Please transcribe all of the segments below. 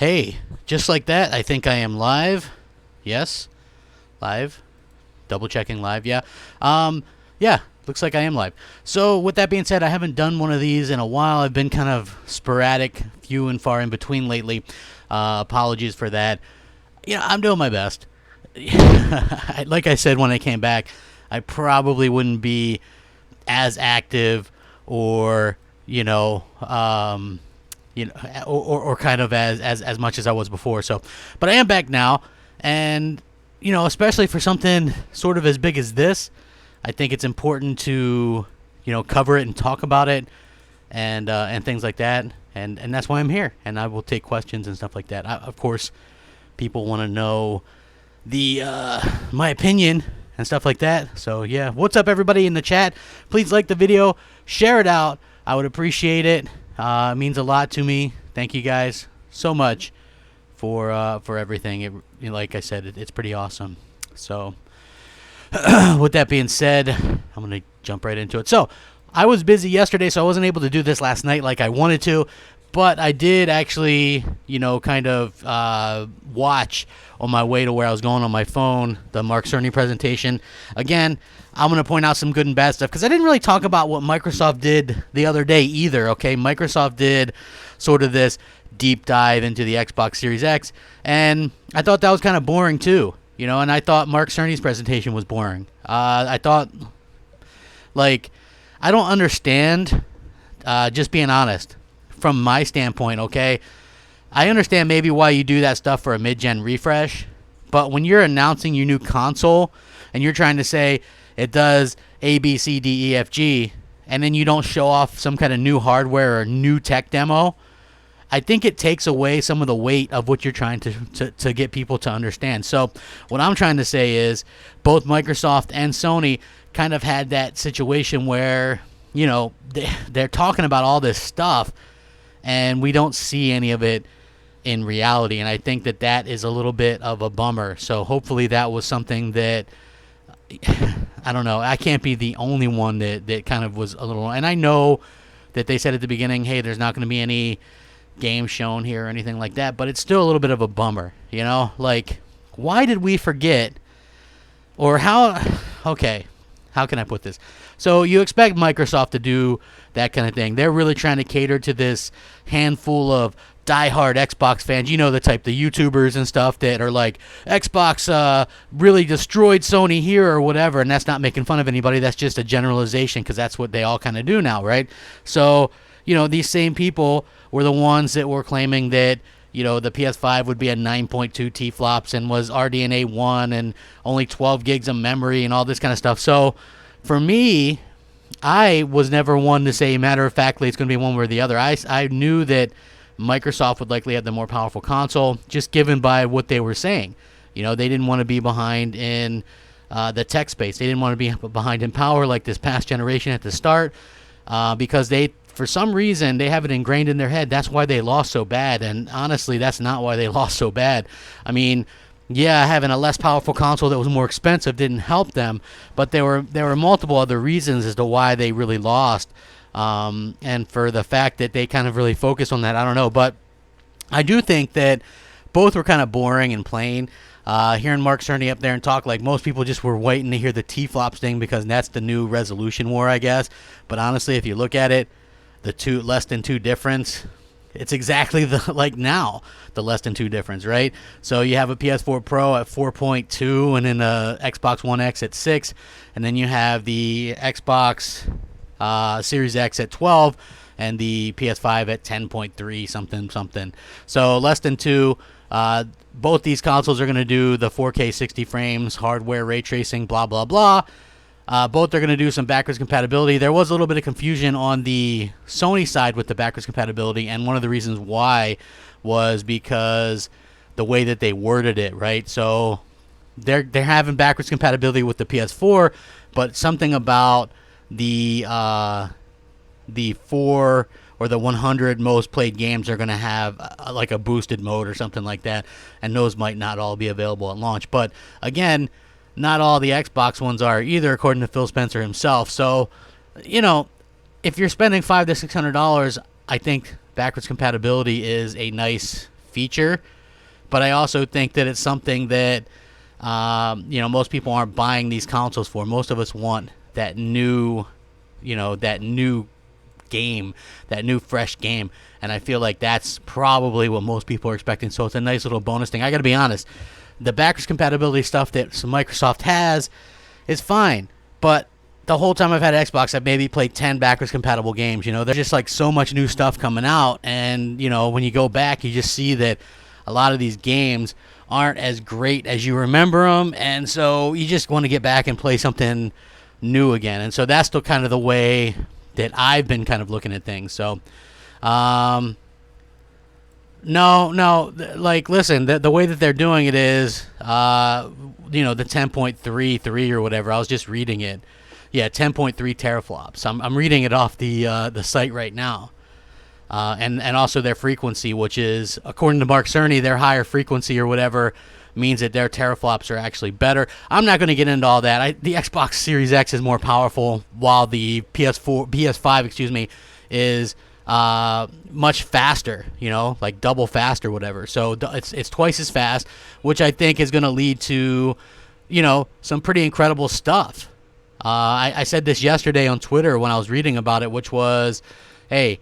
Hey, just like that, I think I am live. Yes, live. Double checking live, yeah. Yeah, looks like I am live. So with that being said, I haven't done one of these in a while. I've been kind of sporadic, few and far in between lately. Apologies for that. You know, I'm doing my best. Like I said when I came back, I probably wouldn't be as active or, or kind of as much as I was before. So, but I am back now, and especially for something sort of as big as this, I think it's important to cover it and talk about it, and things like that, and that's why I'm here, and I will take questions and stuff like that. Of course, people want to know my opinion and stuff like that. So yeah, what's up everybody in the chat? Please like the video, share it out. I would appreciate it. It means a lot to me. Thank you guys so much for everything. Like I said, it's pretty awesome. So with that being said, I'm gonna jump right into it. So I was busy yesterday, so I wasn't able to do this last night like I wanted to, but I did actually kind of watch on my way to where I was going on my phone the Mark Cerny presentation. Again, I'm going to point out some good and bad stuff because I didn't really talk about what Microsoft did the other day either, okay? Microsoft did sort of this deep dive into the Xbox Series X, and I thought that was kind of boring too, and I thought Mark Cerny's presentation was boring. I thought, I don't understand, just being honest, from my standpoint, okay? I understand maybe why you do that stuff for a mid-gen refresh, but when you're announcing your new console and you're trying to say it does A, B, C, D, E, F, G, and then you don't show off some kind of new hardware or new tech demo, I think it takes away some of the weight of what you're trying to get people to understand. So what I'm trying to say is both Microsoft and Sony kind of had that situation where, they're talking about all this stuff and we don't see any of it in reality, and I think that is a little bit of a bummer. So hopefully that was something that, I don't know, I can't be the only one that kind of was a little, and I know that they said at the beginning, hey, there's not going to be any game shown here or anything like that, but it's still a little bit of a bummer, why did we forget, or how can I put this? So you expect Microsoft to do that kind of thing. They're really trying to cater to this handful of diehard Xbox fans, the type, the YouTubers and stuff that are like, Xbox really destroyed Sony here or whatever, and that's not making fun of anybody. That's just a generalization because that's what they all kind of do now, right? So, these same people were the ones that were claiming that, the PS5 would be a 9.2 T-flops and was RDNA 1 and only 12 gigs of memory and all this kind of stuff. So for me, I was never one to say matter-of-factly it's going to be one way or the other. I knew that Microsoft would likely have the more powerful console, just given by what they were saying. They didn't want to be behind in the tech space. They didn't want to be behind in power like this past generation at the start, because for some reason, they have it ingrained in their head. That's why they lost so bad, and honestly, that's not why they lost so bad. I mean, yeah, having a less powerful console that was more expensive didn't help them, but there were multiple other reasons as to why they really lost. And for the fact that they kind of really focused on that, I don't know. But I do think that both were kind of boring and plain. Hearing Mark Cerny up there and talk, like most people just were waiting to hear the T-flops thing because that's the new resolution war, I guess. But honestly, if you look at it, the less than 2 difference, it's exactly the less than 2 difference, right? So you have a PS4 Pro at 4.2 and then a Xbox One X at 6, and then you have the Xbox Series X at 12 and the PS5 at 10.3 something. So less than 2. Both these consoles are going to do the 4K 60 frames, hardware, ray tracing, blah, blah, blah. Both are going to do some backwards compatibility. There was a little bit of confusion on the Sony side with the backwards compatibility, and one of the reasons why was because the way that they worded it, right? So they're having backwards compatibility with the PS4, but something about the 4 or the 100 most played games are going to have like a boosted mode or something like that, and those might not all be available at launch. But again, not all the Xbox ones are either, according to Phil Spencer himself. So, if you're spending $500 to $600, I think backwards compatibility is a nice feature, but I also think that it's something that most people aren't buying these consoles for. Most of us want that new, that new game, that new fresh game, and I feel like that's probably what most people are expecting. So it's a nice little bonus thing. I got to be honest, the backwards compatibility stuff that Microsoft has is fine, but the whole time I've had Xbox, I've maybe played 10 backwards compatible games. There's just like so much new stuff coming out, and when you go back, you just see that a lot of these games aren't as great as you remember them, and so you just want to get back and play something new again. And so that's still kind of the way that I've been kind of looking at things. So listen, the way that they're doing it is the 10.33 or whatever. I was just reading it. Yeah, 10.3 teraflops. I'm reading it off the site right now. And also their frequency, which is, according to Mark Cerny, their higher frequency or whatever means that their teraflops are actually better. I'm not going to get into all that. The Xbox Series X is more powerful, while the PS5, is much faster, like double fast or whatever. So it's twice as fast, which I think is going to lead to, some pretty incredible stuff. I said this yesterday on Twitter when I was reading about it, which was, hey,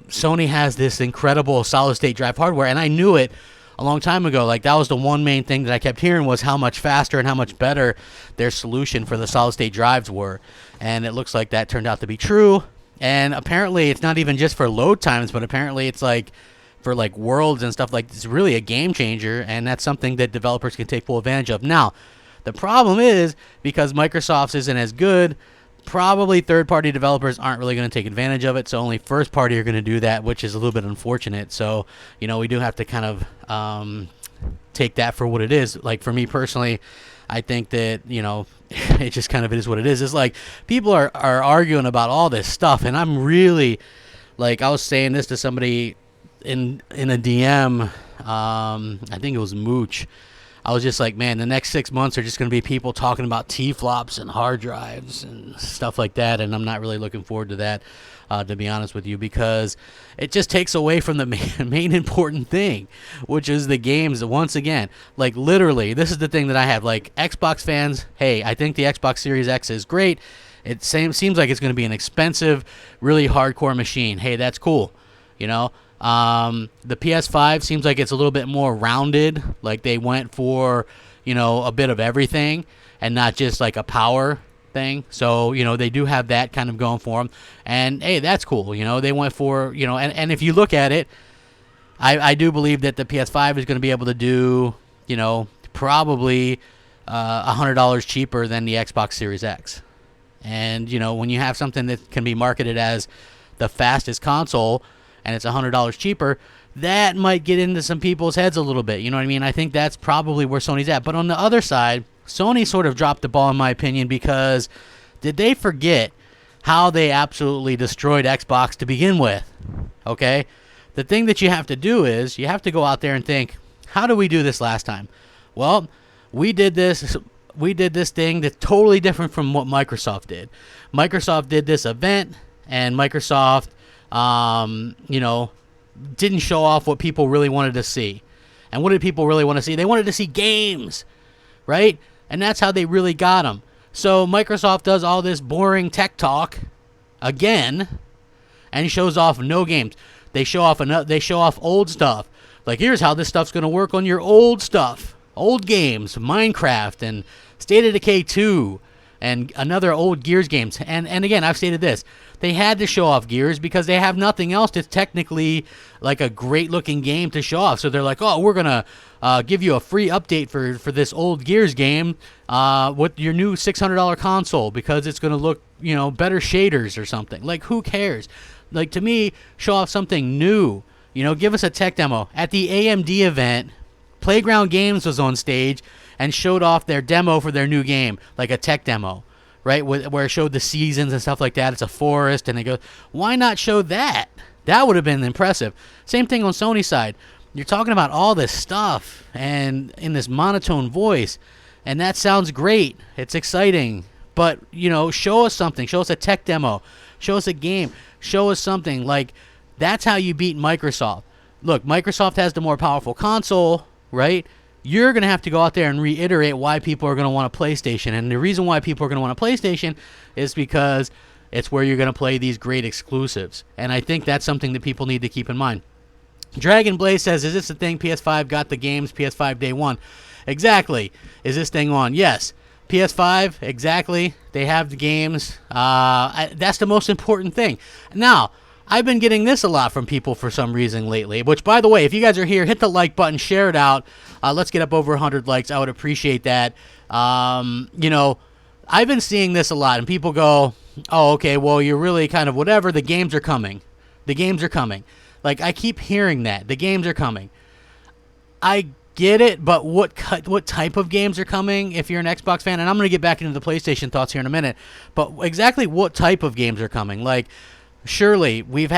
Sony has this incredible solid-state drive hardware, and I knew it a long time ago. Like, that was the one main thing that I kept hearing, was how much faster and how much better their solution for the solid-state drives were. And it looks like that turned out to be true. And apparently it's not even just for load times, but apparently it's like for like worlds and stuff. Like, it's really a game changer, and that's something that developers can take full advantage of. Now, the problem is, because Microsoft's isn't as good, probably third-party developers aren't really going to take advantage of it, so only first-party are going to do that, which is a little bit unfortunate. So, we do have to kind of take that for what it is. Like, for me personally, I think that, it just kind of is what it is. It's like, people are arguing about all this stuff, and I'm really, like, I was saying this to somebody in a DM, I think it was Mooch. I was just like, man, the next 6 months are just going to be people talking about T-flops and hard drives and stuff like that, and I'm not really looking forward to that, to be honest with you, because it just takes away from the main important thing, which is the games. Once again, like, literally, this is the thing that I have. Like, Xbox fans, hey, I think the Xbox Series X is great. It seems like it's going to be an expensive, really hardcore machine. Hey, that's cool, The PS5 seems like it's a little bit more rounded, like they went for, a bit of everything and not just like a power thing. So, they do have that kind of going for them. And, hey, that's cool. They went for, and if you look at it, I do believe that the PS5 is going to be able to do, probably $100 cheaper than the Xbox Series X. And, when you have something that can be marketed as the fastest console, and it's $100 cheaper, that might get into some people's heads a little bit. You know what I mean? I think that's probably where Sony's at. But on the other side, Sony sort of dropped the ball, in my opinion, because did they forget how they absolutely destroyed Xbox to begin with? Okay? The thing that you have to do is you have to go out there and think, how did we do this last time? Well, we did this thing that's totally different from what Microsoft did. Microsoft did this event, and Microsoft didn't show off what people really wanted to see. And what did people really want to see? They wanted to see games, right? And that's how they really got them. So Microsoft does all this boring tech talk again and shows off no games. They show off old stuff. Like, here's how this stuff's going to work on your old stuff. Old games, Minecraft and State of Decay 2 and another old Gears games. And again, I've stated this. They had to show off Gears because they have nothing else that's technically like a great-looking game to show off. So they're like, oh, we're going to give you a free update for this old Gears game with your new $600 console because it's going to look, better shaders or something. Like, who cares? Like, to me, show off something new. Give us a tech demo. At the AMD event, Playground Games was on stage and showed off their demo for their new game, like a tech demo. Right, where it showed the seasons and stuff like that. It's a forest, and they go, why not show that? That would have been impressive. Same thing on Sony's side. You're talking about all this stuff, and in this monotone voice, and that sounds great. It's exciting. But, show us something. Show us a tech demo. Show us a game. Show us something. Like, That's how you beat Microsoft. Look, Microsoft has the more powerful console, right? You're going to have to go out there and reiterate why people are going to want a PlayStation. And the reason why people are going to want a PlayStation is because it's where you're going to play these great exclusives. And I think that's something that people need to keep in mind. Dragon Blaze says, is this the thing? PS5 got the games PS5 day one. Exactly. Is this thing on? Yes. PS5, exactly. They have the games. That's the most important thing. Now, I've been getting this a lot from people for some reason lately, which, by the way, if you guys are here, hit the like button, share it out. Let's get up over 100 likes. I would appreciate that. You know, I've been seeing this a lot, and people go, oh, okay, well, you're really kind of whatever. The games are coming. The games are coming. Like, I keep hearing that. The games are coming. I get it, but what type of games are coming if you're an Xbox fan? And I'm going to get back into the PlayStation thoughts here in a minute. But exactly what type of games are coming? Like, surely they've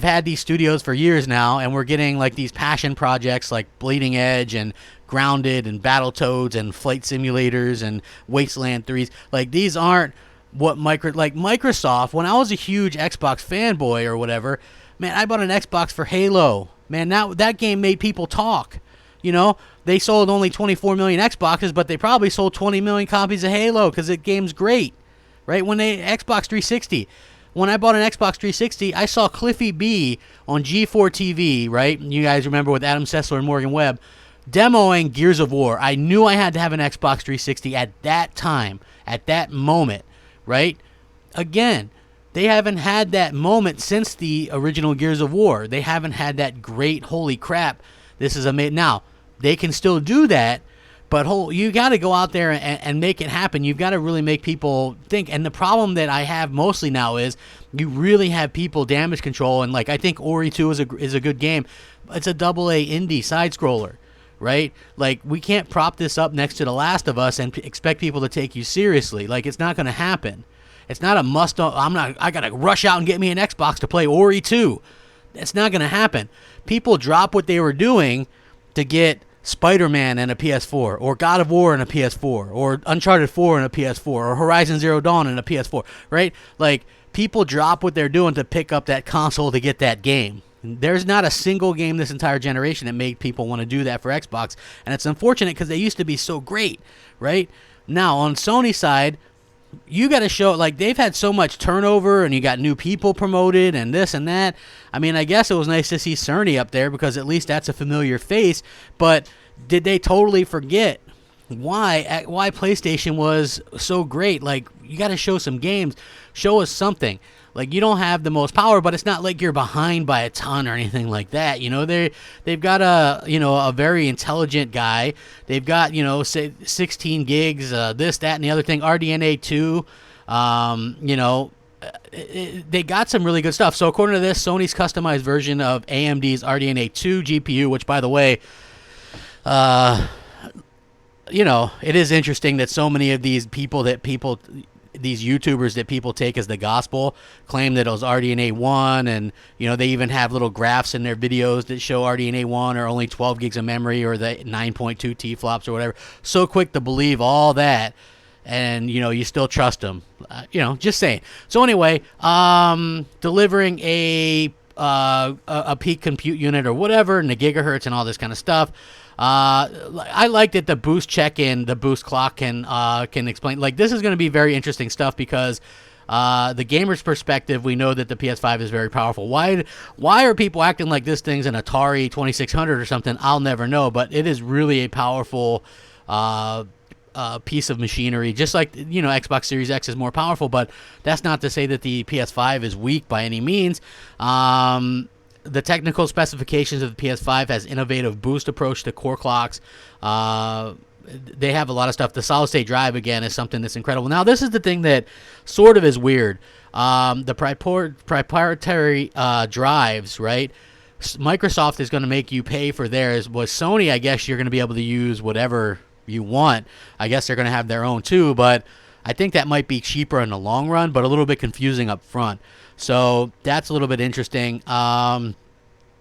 had these studios for years now, and we're getting like these passion projects like Bleeding Edge and Grounded and Battletoads and Flight Simulators and Wasteland 3s. Like, these aren't what Microsoft, when I was a huge Xbox fanboy or whatever, man, I bought an Xbox for Halo. Man, that game made people talk. You know, they sold only 24 million Xboxes, but they probably sold 20 million copies of Halo because the game's great, right? Xbox 360, when I bought an Xbox 360, I saw Cliffy B on G4 TV, right? You guys remember with Adam Sessler and Morgan Webb demoing Gears of War. I knew I had to have an Xbox 360 at that time, at that moment, right? Again, they haven't had that moment since the original Gears of War. They haven't had that great, holy crap, this is amazing. Now, they can still do that, but you got to go out there and make it happen. You've got to really make people think. And the problem that I have mostly now is you really have people damage control. And, like, I think Ori 2 is a good game. It's a AA indie side-scroller, right? Like, we can't prop this up next to The Last of Us and expect people to take you seriously. Like, it's not going to happen. It's not a must. I got to rush out and get me an Xbox to play Ori 2. That's not going to happen. People drop what they were doing to get Spider-Man and a PS4, or God of War and a PS4, or Uncharted 4 and a PS4, or Horizon Zero Dawn and a PS4, right? Like, people drop what they're doing to pick up that console to get that game. There's not a single game this entire generation that made people want to do that for Xbox, and it's unfortunate because they used to be so great, right? Now, on Sony's side, you got to show, like, they've had so much turnover, and you got new people promoted and this and that. I mean, I guess it was nice to see Cerny up there because at least that's a familiar face, but did they totally forget why PlayStation was so great? Like, you got to show some games, show us something. Like, you don't have the most power, but it's not like you're behind by a ton or anything like that. You know, they've got a very intelligent guy. They've got, say 16 gigs, this, that, and the other thing. RDNA 2. They got some really good stuff. So according to this, Sony's customized version of AMD's RDNA 2 GPU, which, by the way, it is interesting that so many of these these YouTubers that people take as the gospel claim that it was RDNA 1, and they even have little graphs in their videos that show RDNA 1 or only 12 gigs of memory or the 9.2 T-flops or whatever. So quick to believe all that, and you still trust them. Just saying. So anyway, delivering a peak compute unit or whatever, and the gigahertz and all this kind of stuff. I like that the boost check-in, the boost clock can explain. Like, this is going to be very interesting stuff because the gamer's perspective, we know that the PS5 is very powerful. Why are people acting like this thing's an Atari 2600 or something? I'll never know, but it is really a powerful piece of machinery. Just like Xbox Series X is more powerful, but that's not to say that the PS5 is weak by any means. The technical specifications of the PS5 has innovative boost approach to core clocks. They have a lot of stuff. The solid-state drive, again, is something that's incredible. Now, this is the thing that sort of is weird. The proprietary drives, right? Microsoft is going to make you pay for theirs. With Sony, I guess you're going to be able to use whatever you want. I guess they're going to have their own too, but I think that might be cheaper in the long run, but a little bit confusing up front. So that's a little bit interesting.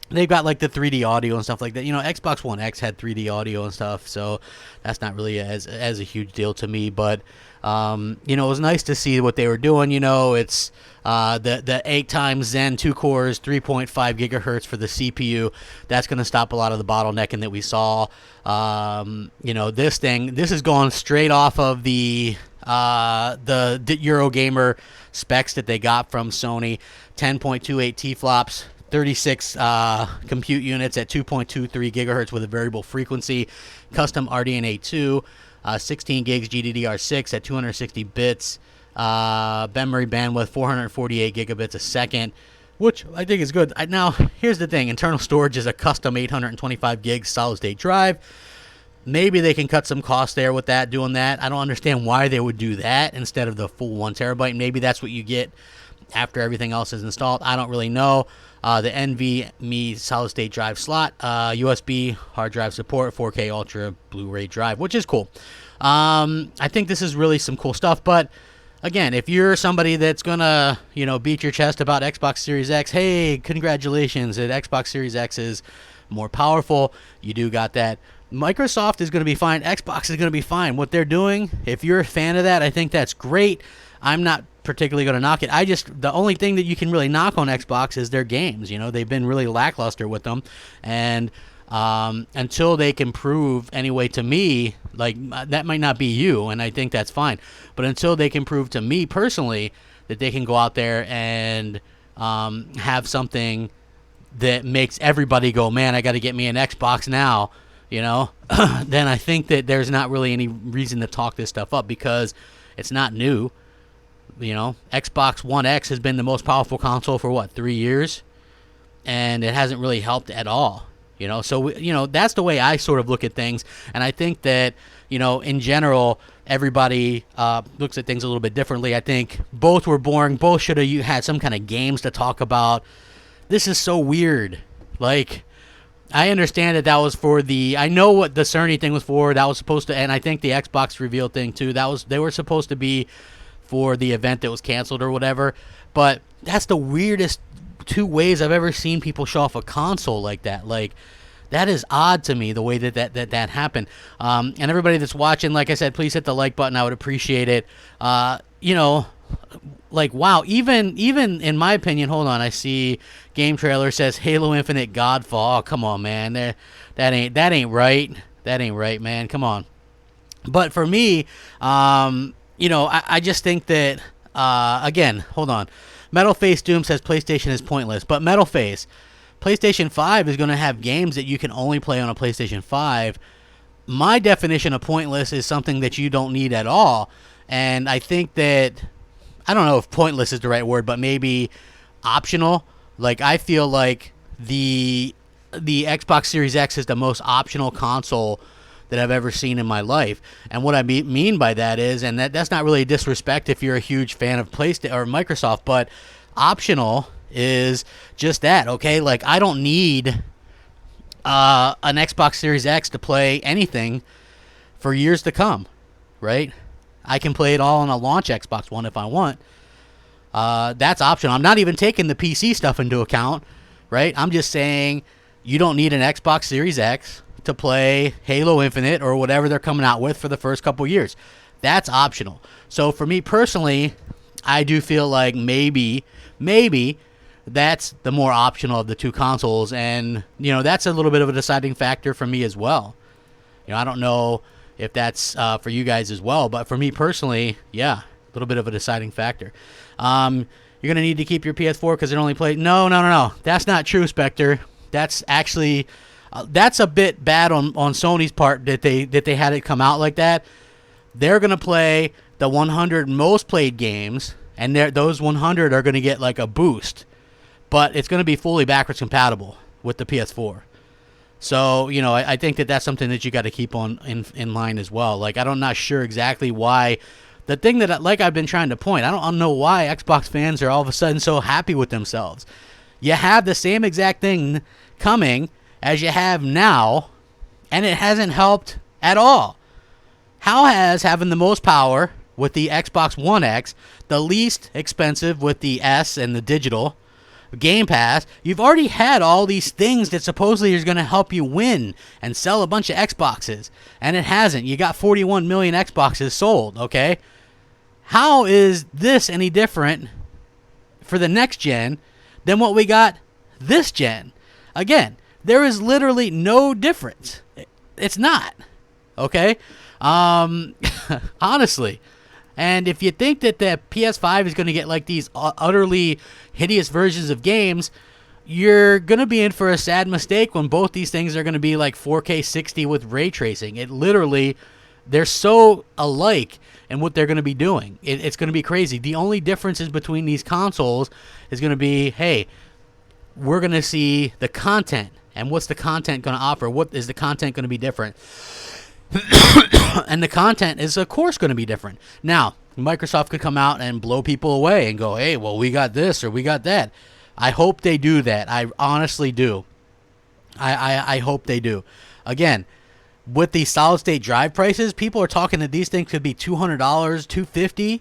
They've got like the 3D audio and stuff like that. Xbox One X had 3D audio and stuff, so that's not really as a huge deal to me. But You know, it was nice to see what they were doing. You know, it's the 8 times Zen 2 cores, 3.5 gigahertz for the CPU. That's going to stop a lot of the bottlenecking that we saw. You know, this is going straight off of the Eurogamer specs that they got from Sony. 10.28 T-flops, 36 compute units at 2.23 gigahertz with a variable frequency, custom RDNA 2, 16 gigs GDDR6 at 260 bits, memory bandwidth 448 gigabits a second, which I think is good. Now, here's the thing. Internal storage is a custom 825 gigs solid-state drive. Maybe they can cut some costs there with that, doing that. I don't understand why they would do that instead of the full 1 terabyte. Maybe that's what you get after everything else is installed. I don't really know. The NVMe solid-state drive slot, USB hard drive support, 4K Ultra Blu-ray drive, which is cool. I think this is really some cool stuff. But again, if you're somebody that's gonna, you know, beat your chest about Xbox Series X, hey, congratulations, that Xbox Series X is more powerful. You do got that. Microsoft is going to be fine. Xbox is going to be fine. What they're doing, if you're a fan of that, I think that's great. I'm not particularly going to knock it. The only thing that you can really knock on Xbox is their games. You know, they've been really lackluster with them, and until they can prove, anyway, to me, like, that might not be you, and I think that's fine, but until they can prove to me personally that they can go out there and have something that makes everybody go, man, I got to get me an Xbox now, you know, then I think that there's not really any reason to talk this stuff up, because it's not new. You know, Xbox One X has been the most powerful console for, what, 3 years? And it hasn't really helped at all. You know, so, you know, that's the way I sort of look at things. And I think that, you know, in general, everybody looks at things a little bit differently. I think both were boring. Both should have had some kind of games to talk about. This is so weird. Like, I understand that was for the... I know what the Cerny thing was for. That was supposed to... And I think the Xbox reveal thing, too. They were supposed to be for the event that was canceled or whatever. But that's the weirdest 2 ways I've ever seen people show off a console like that. Like, that is odd to me, the way that happened. And everybody that's watching, like I said, please hit the like button. I would appreciate it. You know, like, wow, even in my opinion, hold on, I see Game Trailer says Halo Infinite Godfall. Oh, come on, man. That ain't right. That ain't right, man. Come on. But for me, you know, I just think that, again, hold on. Metal Face Doom says PlayStation is pointless. But Metal Face, PlayStation 5 is going to have games that you can only play on a PlayStation 5. My definition of pointless is something that you don't need at all. And I think that, I don't know if pointless is the right word, but maybe optional. Like, I feel like the Xbox Series X is the most optional console that I've ever seen in my life. And what I mean by that is, and that's not really a disrespect if you're a huge fan of PlayStation or Microsoft, but optional is just that, okay? Like, I don't need an Xbox Series X to play anything for years to come, right? I can play it all on a launch Xbox One if I want. That's optional. I'm not even taking the PC stuff into account, right? I'm just saying you don't need an Xbox Series X to play Halo Infinite or whatever they're coming out with for the first couple years. That's optional. So for me personally, I do feel like maybe that's the more optional of the 2 consoles, and, you know, that's a little bit of a deciding factor for me as well. You know, I don't know if that's for you guys as well, but for me personally, yeah, a little bit of a deciding factor. You're gonna need to keep your PS4 because it only plays. No. That's not true, Spectre. That's actually that's a bit bad on Sony's part that they had it come out like that. They're gonna play the 100 most played games, and those 100 are gonna get like a boost, but it's gonna be fully backwards compatible with the PS4. So, you know, I think that's something that you got to keep on in line as well. Like, I'm not sure exactly why. The thing that, like I've been trying to point, I don't know why Xbox fans are all of a sudden so happy with themselves. You have the same exact thing coming as you have now, and it hasn't helped at all. How has having the most power with the Xbox One X, the least expensive with the S and the digital, Game Pass, you've already had all these things that supposedly is going to help you win and sell a bunch of Xboxes, and it hasn't. You got 41 million Xboxes sold, okay? How is this any different for the next gen than what we got this gen? Again, there is literally no difference. It's not. Okay? Honestly. And if you think that the PS5 is going to get like these utterly hideous versions of games, you're going to be in for a sad mistake when both these things are going to be like 4K 60 with ray tracing. It literally, they're so alike in what they're going to be doing. It's going to be crazy. The only differences between these consoles is going to be, hey, we're going to see the content. And what's the content going to offer? What is the content going to be different? And the content is, of course, going to be different. Now, Microsoft could come out and blow people away and go, hey, well, we got this or we got that. I hope they do that. I honestly do. I hope they do. Again, with these solid-state drive prices, people are talking that these things could be $200, $250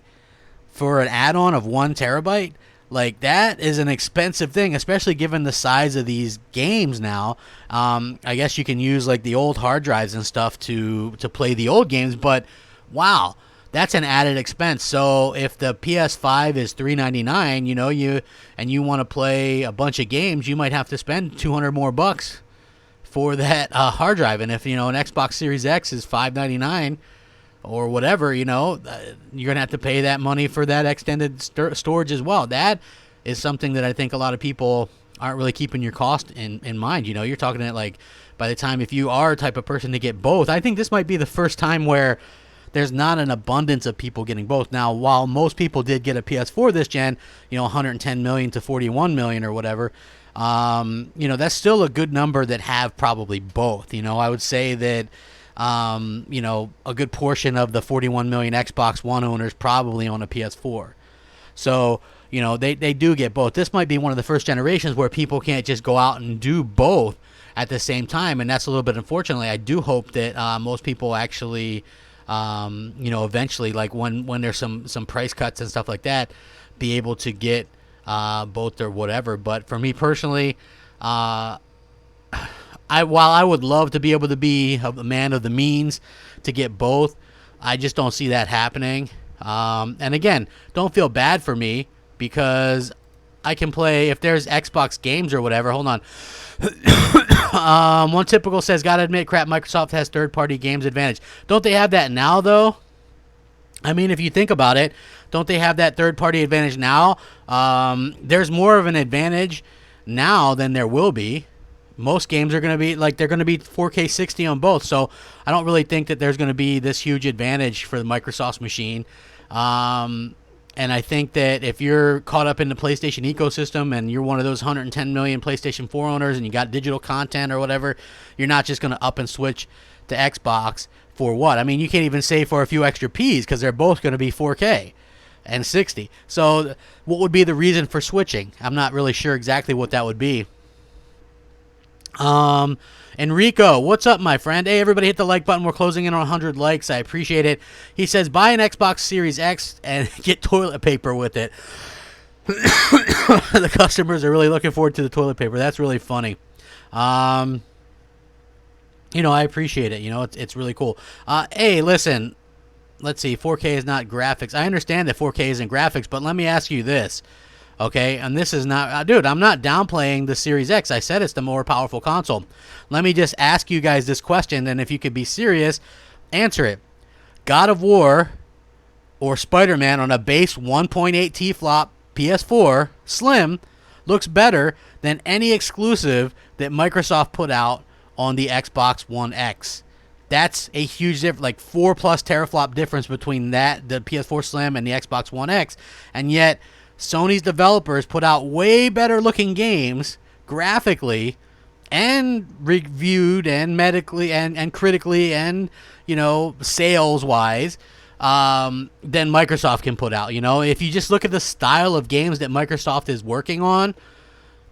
for an add-on of 1 terabyte. Like, that is an expensive thing, especially given the size of these games now. I guess you can use, like, the old hard drives and stuff to play the old games, but, wow, that's an added expense. So if the PS5 is $399, you want to play a bunch of games, you might have to spend $200 more bucks for that hard drive. And if, an Xbox Series X is $599 or whatever, you're going to have to pay that money for that extended storage as well. That is something that I think a lot of people aren't really keeping your cost in mind. You're talking at, like, by the time, if you are a type of person to get both, I think this might be the first time where there's not an abundance of people getting both. Now, while most people did get a PS4 this gen, 110 million to 41 million or whatever, that's still a good number that have probably both. I would say that a good portion of the 41 million Xbox One owners probably own a PS4. So, they do get both. This might be one of the first generations where people can't just go out and do both at the same time, and that's a little bit unfortunately. I do hope that most people actually, eventually, like when there's some price cuts and stuff like that, be able to get both or whatever. But for me personally, while I would love to be able to be a man of the means to get both, I just don't see that happening. And again, don't feel bad for me because I can play, if there's Xbox games or whatever. Hold on. One typical says, gotta admit, crap, Microsoft has third-party games advantage. Don't they have that now, though? I mean, if you think about it, don't they have that third-party advantage now? There's more of an advantage now than there will be. Most games are going to be, they're going to be 4K 60 on both. So I don't really think that there's going to be this huge advantage for the Microsoft's machine. And I think that if you're caught up in the PlayStation ecosystem and you're one of those 110 million PlayStation 4 owners and you got digital content or whatever, you're not just going to up and switch to Xbox for what? I mean, you can't even say for a few extra Ps because they're both going to be 4K and 60. So what would be the reason for switching? I'm not really sure exactly what that would be. Enrico, what's up, my friend? Hey, everybody, hit the like button. We're closing in on 100 likes. I appreciate it. He says, buy an Xbox Series X and get toilet paper with it. The customers are really looking forward to the toilet paper. That's really funny. I appreciate it. It's really cool. Hey, listen, let's see. 4K is not graphics. I understand that 4K isn't graphics, but let me ask you this. Okay, and this is not, dude, I'm not downplaying the Series X. I said it's the more powerful console. Let me just ask you guys this question, and if you could be serious, answer it. God of War or Spider-Man on a base 1.8 T-flop PS4 Slim looks better than any exclusive that Microsoft put out on the Xbox One X. That's a huge difference, like 4+ teraflop difference between that, the PS4 Slim, and the Xbox One X, and yet Sony's developers put out way better looking games graphically and reviewed and medically and critically and, sales wise than Microsoft can put out. If you just look at the style of games that Microsoft is working on,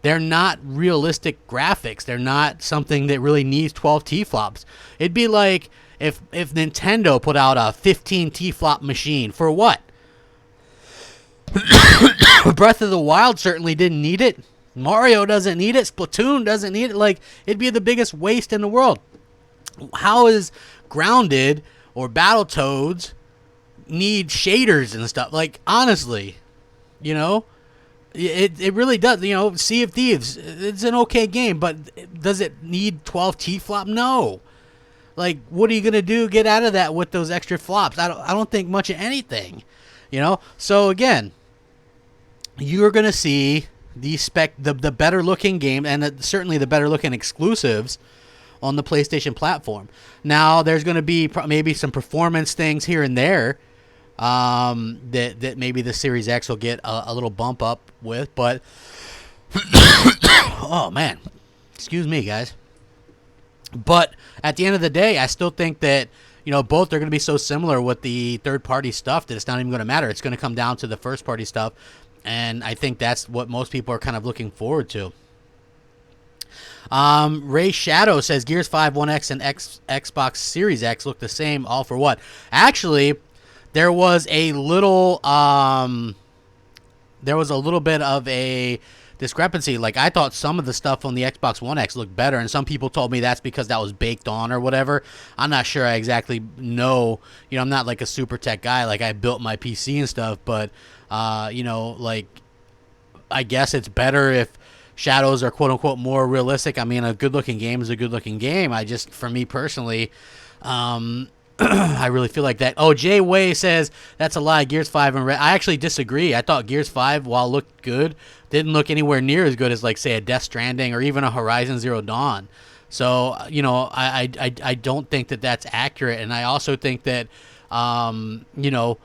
they're not realistic graphics. They're not something that really needs 12 T-flops. It'd be like if Nintendo put out a 15 T-flop machine. For what? Breath of the Wild certainly didn't need it. Mario doesn't need it. Splatoon doesn't need it. It'd be the biggest waste in the world. How is Grounded or Battletoads need shaders and stuff. Like, honestly, you know, it really does. You know, Sea of Thieves, it's an okay game, but does it need 12 T-flop? No. Like, what are you gonna do? Get out of that with those extra flops? I don't think much of anything. You know. So again, you're gonna see the better looking game, and certainly the better looking exclusives on the PlayStation platform. Now, there's going to be maybe some performance things here and there that maybe the Series X will get a little bump up with, but oh man, excuse me, guys. But at the end of the day, I still think that, you know, both are going to be so similar with the third-party stuff that it's not even going to matter. It's going to come down to the first-party stuff, and I think that's what most people are kind of looking forward to. Ray Shadow says Gears 5 One X and Xbox Series X look the same. All for what? Actually, there was a little bit of a discrepancy. Like, I thought some of the stuff on the Xbox One X looked better, and some people told me that's because that was baked on or whatever. I'm not sure I exactly know. You know, I'm not like a super tech guy. Like, I built my PC and stuff, but you know, like, I guess it's better if shadows are quote unquote more realistic. I mean, a good looking game is a good looking game. For me personally, I really feel like that. Oh, Jay Way says that's a lie. Gears 5 and Red. I actually disagree. I thought Gears 5, while looked good, didn't look anywhere near as good as, like, say, a Death Stranding or even a Horizon Zero Dawn. So, you know, I don't think that that's accurate. And I also think that, you know,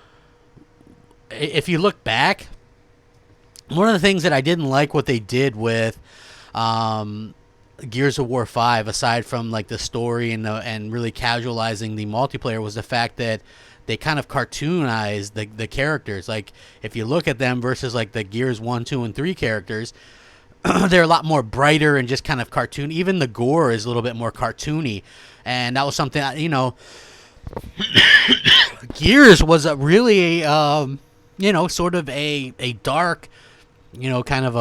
if you look back, one of the things that I didn't like what they did with Gears of War 5, aside from, like, the story and really casualizing the multiplayer, was the fact that they kind of cartoonized the characters. Like, if you look at them versus, like, the Gears 1, 2, and 3 characters, they're a lot more brighter and just kind of cartoon. Even the gore is a little bit more cartoony. And that was something, you know, Gears was really you know, sort of a dark, you know, kind of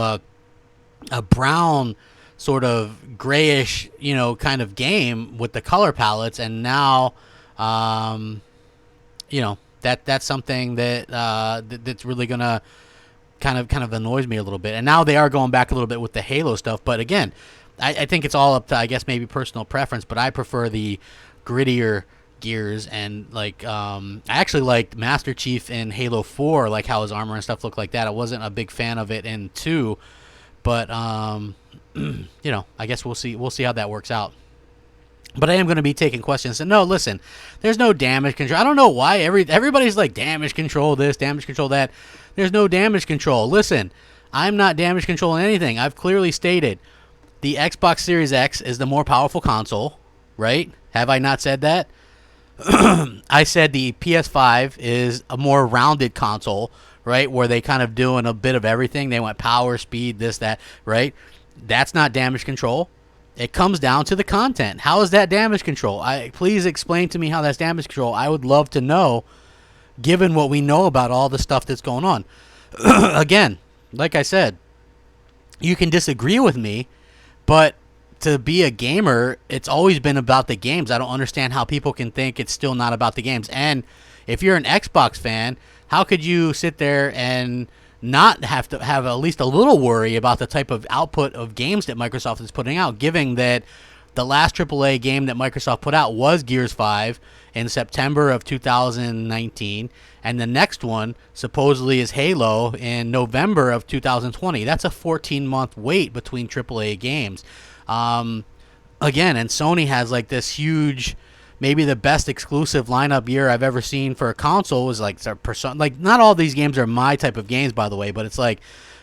a brown, sort of grayish, you know, kind of game with the color palettes. And now, you know, that's something that that's really gonna kind of annoys me a little bit. And now they are going back a little bit with the Halo stuff. But again, I think it's all up to, I guess, maybe personal preference. But I prefer the grittier Gears, and like I actually liked Master Chief in Halo 4, like how his armor and stuff looked like that. I wasn't a big fan of it in 2, but you know, I guess we'll see how that works out. But I am going to be taking questions. And no, listen, there's no damage control. I don't know why everybody's like damage control this, damage control that. There's no damage control. Listen, I'm not damage controlling anything. I've clearly stated the Xbox Series X is the more powerful console, right? Have I not said that? I said the PS5 is a more rounded console, right? Where they kind of doing a bit of everything. They went power, speed, this, that, right? That's not damage control. It comes down to the content. How is that damage control? Please explain to me how that's damage control. I would love to know, given what we know about all the stuff that's going on. Again, like I said, you can disagree with me, but to be a gamer, it's always been about the games. I don't understand how people can think it's still not about the games. And if you're an Xbox fan, how could you sit there and not have to have at least a little worry about the type of output of games that Microsoft is putting out, given that the last AAA game that Microsoft put out was Gears 5 in September of 2019, and the next one supposedly is Halo in November of 2020. That's a 14-month wait between AAA games. Again, and Sony has like this huge, maybe the best exclusive lineup year I've ever seen for a console was like Persona. Like, not all these games are my type of games, by the way, but it's like,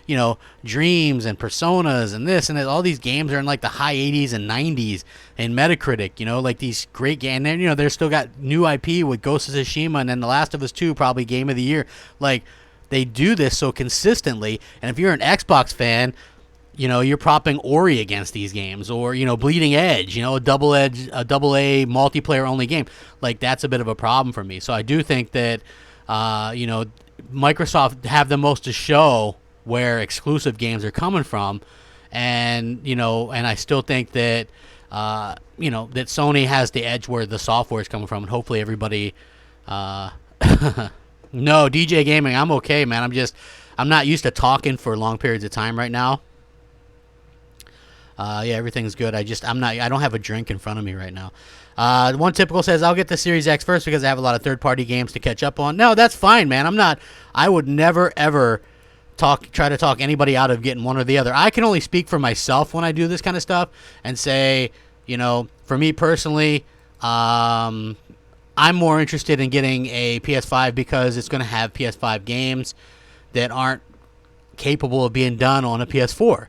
you know, Dreams and Personas and this and that. All these games are in like the high 80s and 90s in Metacritic, you know, like these great games. And then, you know, they're still got new IP with Ghost of Tsushima, and then The Last of Us 2, probably game of the year. Like, they do this so consistently. And if you're an Xbox fan, you know, you're propping Ori against these games, or, you know, Bleeding Edge, you know, a double A multiplayer only game. Like, that's a bit of a problem for me. So I do think that, you know, Microsoft have the most to show where exclusive games are coming from. And, you know, and I still think that, you know, that Sony has the edge where the software is coming from. And hopefully everybody, No, DJ gaming, I'm okay, man. I'm not used to talking for long periods of time right now. Yeah, everything's good. I don't have a drink in front of me right now. One typical says, I'll get the Series X first because I have a lot of third-party games to catch up on. No, that's fine, man. I would never, ever try to talk anybody out of getting one or the other. I can only speak for myself when I do this kind of stuff and say, for me personally, I'm more interested in getting a PS5 because it's going to have PS5 games that aren't capable of being done on a PS4.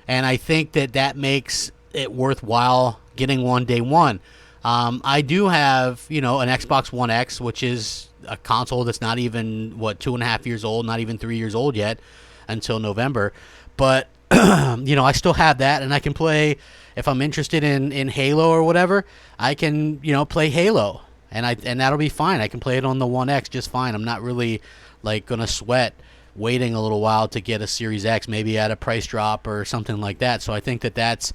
And I think that makes it worthwhile getting one day one. I do have, an Xbox One X, which is a console that's not even, 2.5 years old, not even 3 years old yet until November. But, I still have that, and I can play, if I'm interested in Halo or whatever, I can, play Halo. And that'll be fine. I can play it on the One X just fine. I'm not really, going to sweat waiting a little while to get a Series X, maybe at a price drop or something like that. So I think that's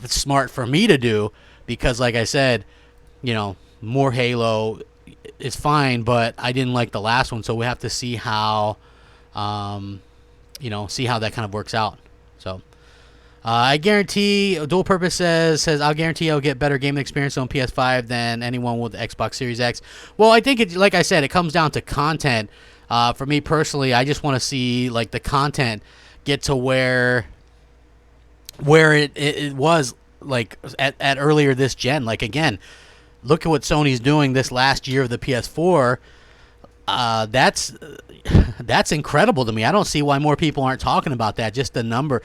smart for me to do because, like I said, more Halo is fine, but I didn't like the last one, so we have to see how, see how that kind of works out. So I guarantee, Dual Purpose says I'll guarantee I'll get better gaming experience on PS5 than anyone with the Xbox Series X. Well, I think like I said, it comes down to content. For me personally, I just want to see the content get to where it was at earlier this gen. Again, look at what Sony's doing this last year of the PS4. That's incredible to me. I don't see why more people aren't talking about that. Just the number,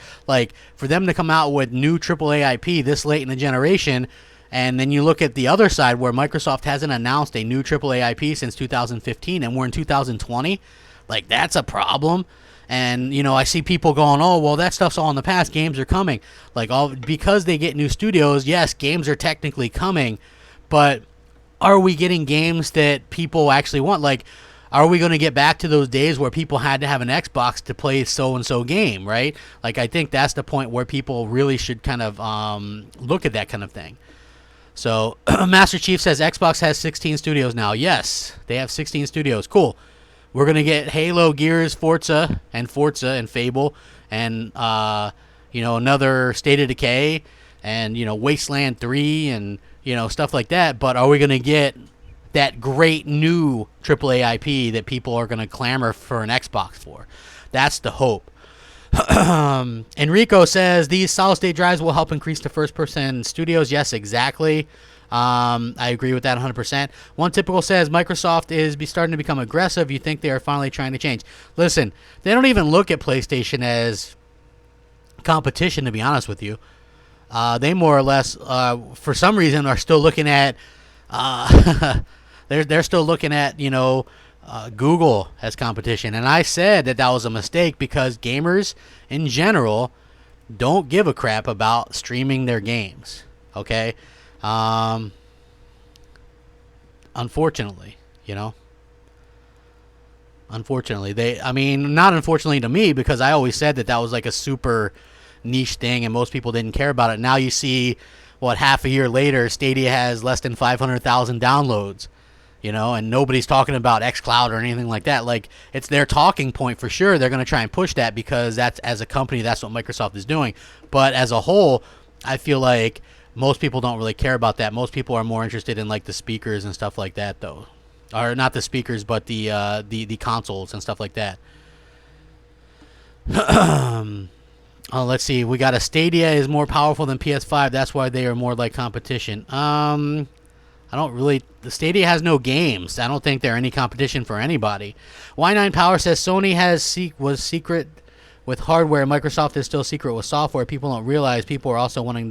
for them to come out with new AAA IP this late in the generation. And then you look at the other side where Microsoft hasn't announced a new AAA IP since 2015, and we're in 2020. That's a problem. And, I see people going, oh, well, that stuff's all in the past. Games are coming. Because they get new studios, yes, games are technically coming. But are we getting games that people actually want? Are we going to get back to those days where people had to have an Xbox to play so-and-so game, right? I think that's the point where people really should kind of look at that kind of thing. So, Master Chief says Xbox has 16 studios now. Yes, they have 16 studios. Cool. We're going to get Halo, Gears, Forza, and Fable, and, another State of Decay, and, Wasteland 3, and, stuff like that. But are we going to get that great new AAA IP that people are going to clamor for an Xbox for? That's the hope. Enrico says these solid-state drives will help increase the first-person studios. Yes, exactly. I agree with that 100%. One typical says Microsoft is starting to become aggressive. You think they are finally trying to change. Listen, they don't even look at PlayStation as competition, to be honest with you. They more or less, for some reason, are still looking at they're still looking at, Google as competition. And I said that was a mistake because gamers in general don't give a crap about streaming their games. Okay? Unfortunately, Unfortunately. Not unfortunately to me, because I always said that was a super niche thing and most people didn't care about it. Now you see, half a year later, Stadia has less than 500,000 downloads. And nobody's talking about xCloud or anything like that. It's their talking point for sure. They're going to try and push that because as a company, that's what Microsoft is doing. But as a whole, I feel like most people don't really care about that. Most people are more interested in the speakers and stuff like that, though. Or not the speakers, but the consoles and stuff like that. Let's see. We got a Stadia is more powerful than PS5. That's why they are more like competition. The Stadia has no games. I don't think they're any competition for anybody. Y9 Power says Sony was secret with hardware. Microsoft is still secret with software. People don't realize people are also wanting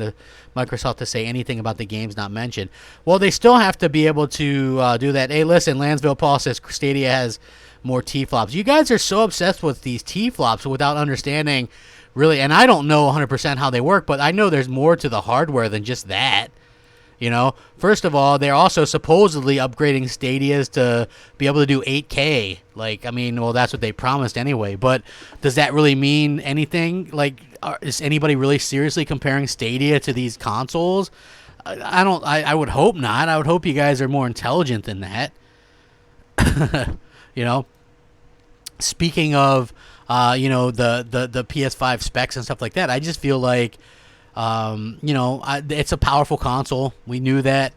Microsoft to say anything about the games not mentioned. Well, they still have to be able to do that. Hey, listen, Lansville Paul says Stadia has more T-flops. You guys are so obsessed with these T-flops without understanding really, and I don't know 100% how they work, but I know there's more to the hardware than just that. First of all, they're also supposedly upgrading Stadias to be able to do 8K. That's what they promised anyway. But does that really mean anything? Is anybody really seriously comparing Stadia to these consoles? I would hope not. I would hope you guys are more intelligent than that. speaking of, the PS5 specs and stuff like that, I just feel like, it's a powerful console. We knew that.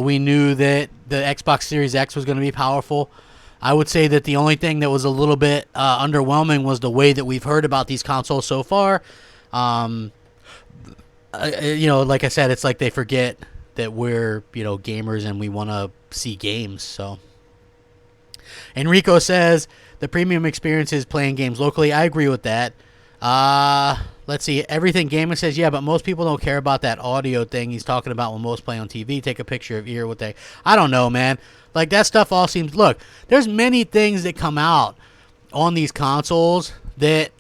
We knew that the Xbox Series X was going to be powerful. I would say that the only thing that was a little bit underwhelming was the way that we've heard about these consoles so far. Like I said, it's like they forget that we're, gamers and we want to see games. So Enrico says the premium experience is playing games locally. I agree with that. Let's see. Everything Gaming says, yeah, but most people don't care about that audio thing he's talking about when most play on TV. Take a picture of ear with they. I don't know, man. Like, that stuff all seems. Look, there's many things that come out on these consoles that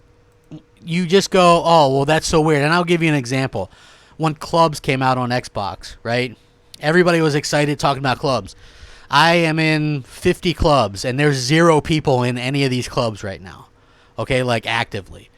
you just go, oh, well, that's so weird. And I'll give you an example. When clubs came out on Xbox, right? Everybody was excited talking about clubs. I am in 50 clubs, and there's 0 people in any of these clubs right now. Okay, like actively.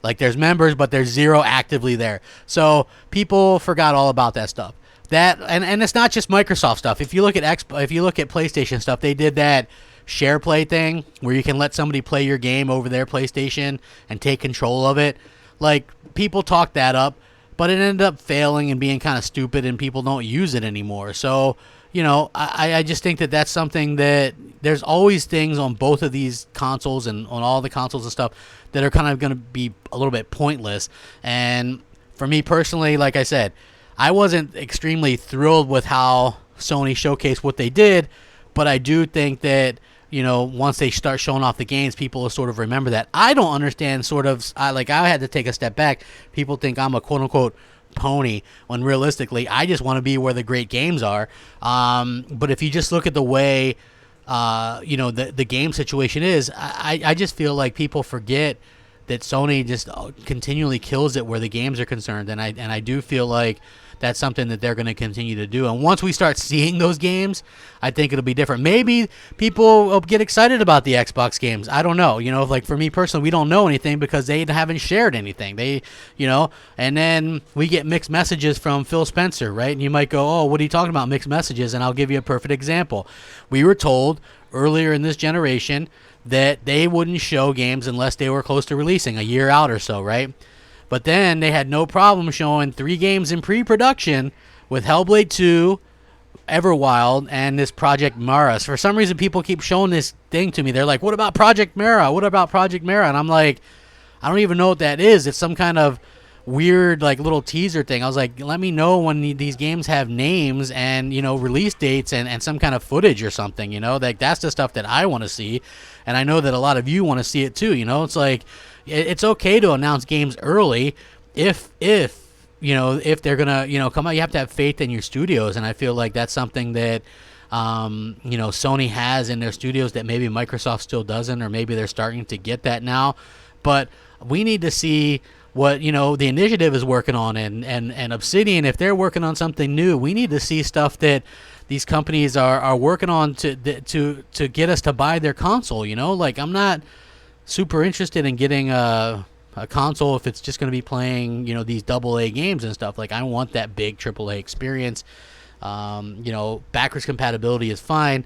Like, there's members, but there's 0 actively there. So people forgot all about that stuff. That and it's not just Microsoft stuff. If you look at PlayStation stuff, they did that share play thing where you can let somebody play your game over their PlayStation and take control of it. Like, people talked that up, but it ended up failing and being kind of stupid, and people don't use it anymore. So, I just think that that's something that there's always things on both of these consoles and on all the consoles and stuff that are kind of going to be a little bit pointless. And for me personally, like I said, I wasn't extremely thrilled with how Sony showcased what they did, but I do think that, once they start showing off the games, people will sort of remember that. I don't understand I had to take a step back. People think I'm a quote-unquote pony when realistically I just want to be where the great games are. But if you just look at the way, the game situation is, I just feel like people forget that Sony just continually kills it where the games are concerned. And I do feel like that's something that they're going to continue to do. And once we start seeing those games, I think it'll be different. Maybe people will get excited about the Xbox games. I don't know. Like for me personally, we don't know anything because they haven't shared anything. And then we get mixed messages from Phil Spencer, right? And you might go, oh, what are you talking about, mixed messages? And I'll give you a perfect example. We were told earlier in this generation that they wouldn't show games unless they were close to releasing, a year out or so, right? But then they had no problem showing 3 games in pre-production with Hellblade 2, Everwild, and this Project Mara. For some reason, people keep showing this thing to me. They're like, what about Project Mara? What about Project Mara? And I'm like, I don't even know what that is. It's some kind of weird, like, little teaser thing. I was like, let me know when these games have names and, release dates and some kind of footage or something, Like, that's the stuff that I want to see. And I know that a lot of you want to see it too, It's like, it's okay to announce games early if they're gonna come out. You have to have faith in your studios, and I feel like that's something that Sony has in their studios that maybe Microsoft still doesn't, or maybe they're starting to get that now. But we need to see what the initiative is working on, and Obsidian, if they're working on something new, we need to see stuff that these companies are working on to get us to buy their console. Like, I'm not super interested in getting a console if it's just going to be playing these AA games and stuff. Like, I want that big AAA experience. Backwards compatibility is fine,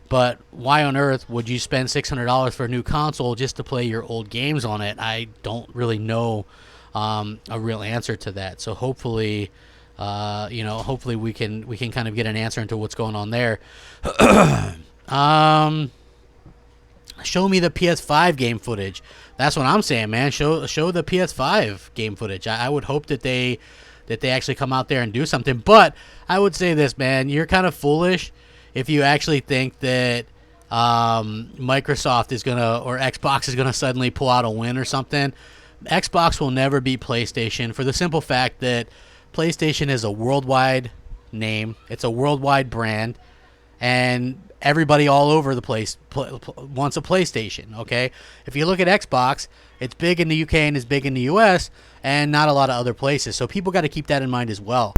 but why on earth would you spend $600 for a new console just to play your old games on it? I don't really know a real answer to that. So hopefully we can kind of get an answer into what's going on there. Show me the PS5 game footage. That's what I'm saying, man. Show the PS5 game footage. I would hope that they actually come out there and do something. But I would say this, man. You're kind of foolish if you actually think that Microsoft is gonna, or Xbox is gonna suddenly pull out a win or something. Xbox will never beat PlayStation for the simple fact that PlayStation is a worldwide name. It's a worldwide brand, and everybody all over the place wants a PlayStation, okay? If you look at Xbox, it's big in the UK and it's big in the US and not a lot of other places. So people got to keep that in mind as well.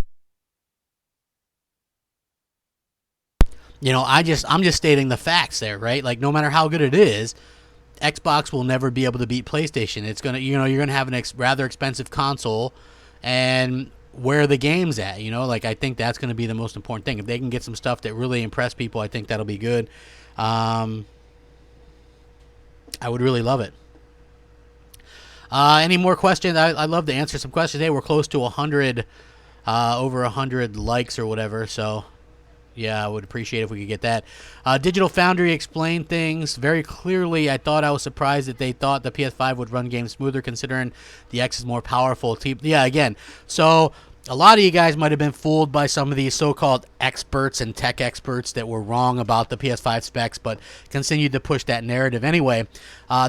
I'm just stating the facts there, right? Like, no matter how good it is, Xbox will never be able to beat PlayStation. It's going to, you're going to have an rather expensive console, and where the game's at, like, I think that's going to be the most important thing. If they can get some stuff that really impress people, I think that'll be good. I would really love it. Any more questions? I'd love to answer some questions. Hey, we're close to 100, over 100 likes or whatever. So, yeah, I would appreciate if we could get that. Digital Foundry explained things very clearly. I thought I was surprised that they thought the PS5 would run games smoother considering the X is more powerful. Yeah, again, so a lot of you guys might have been fooled by some of these so-called experts and tech experts that were wrong about the PS5 specs, but continued to push that narrative anyway.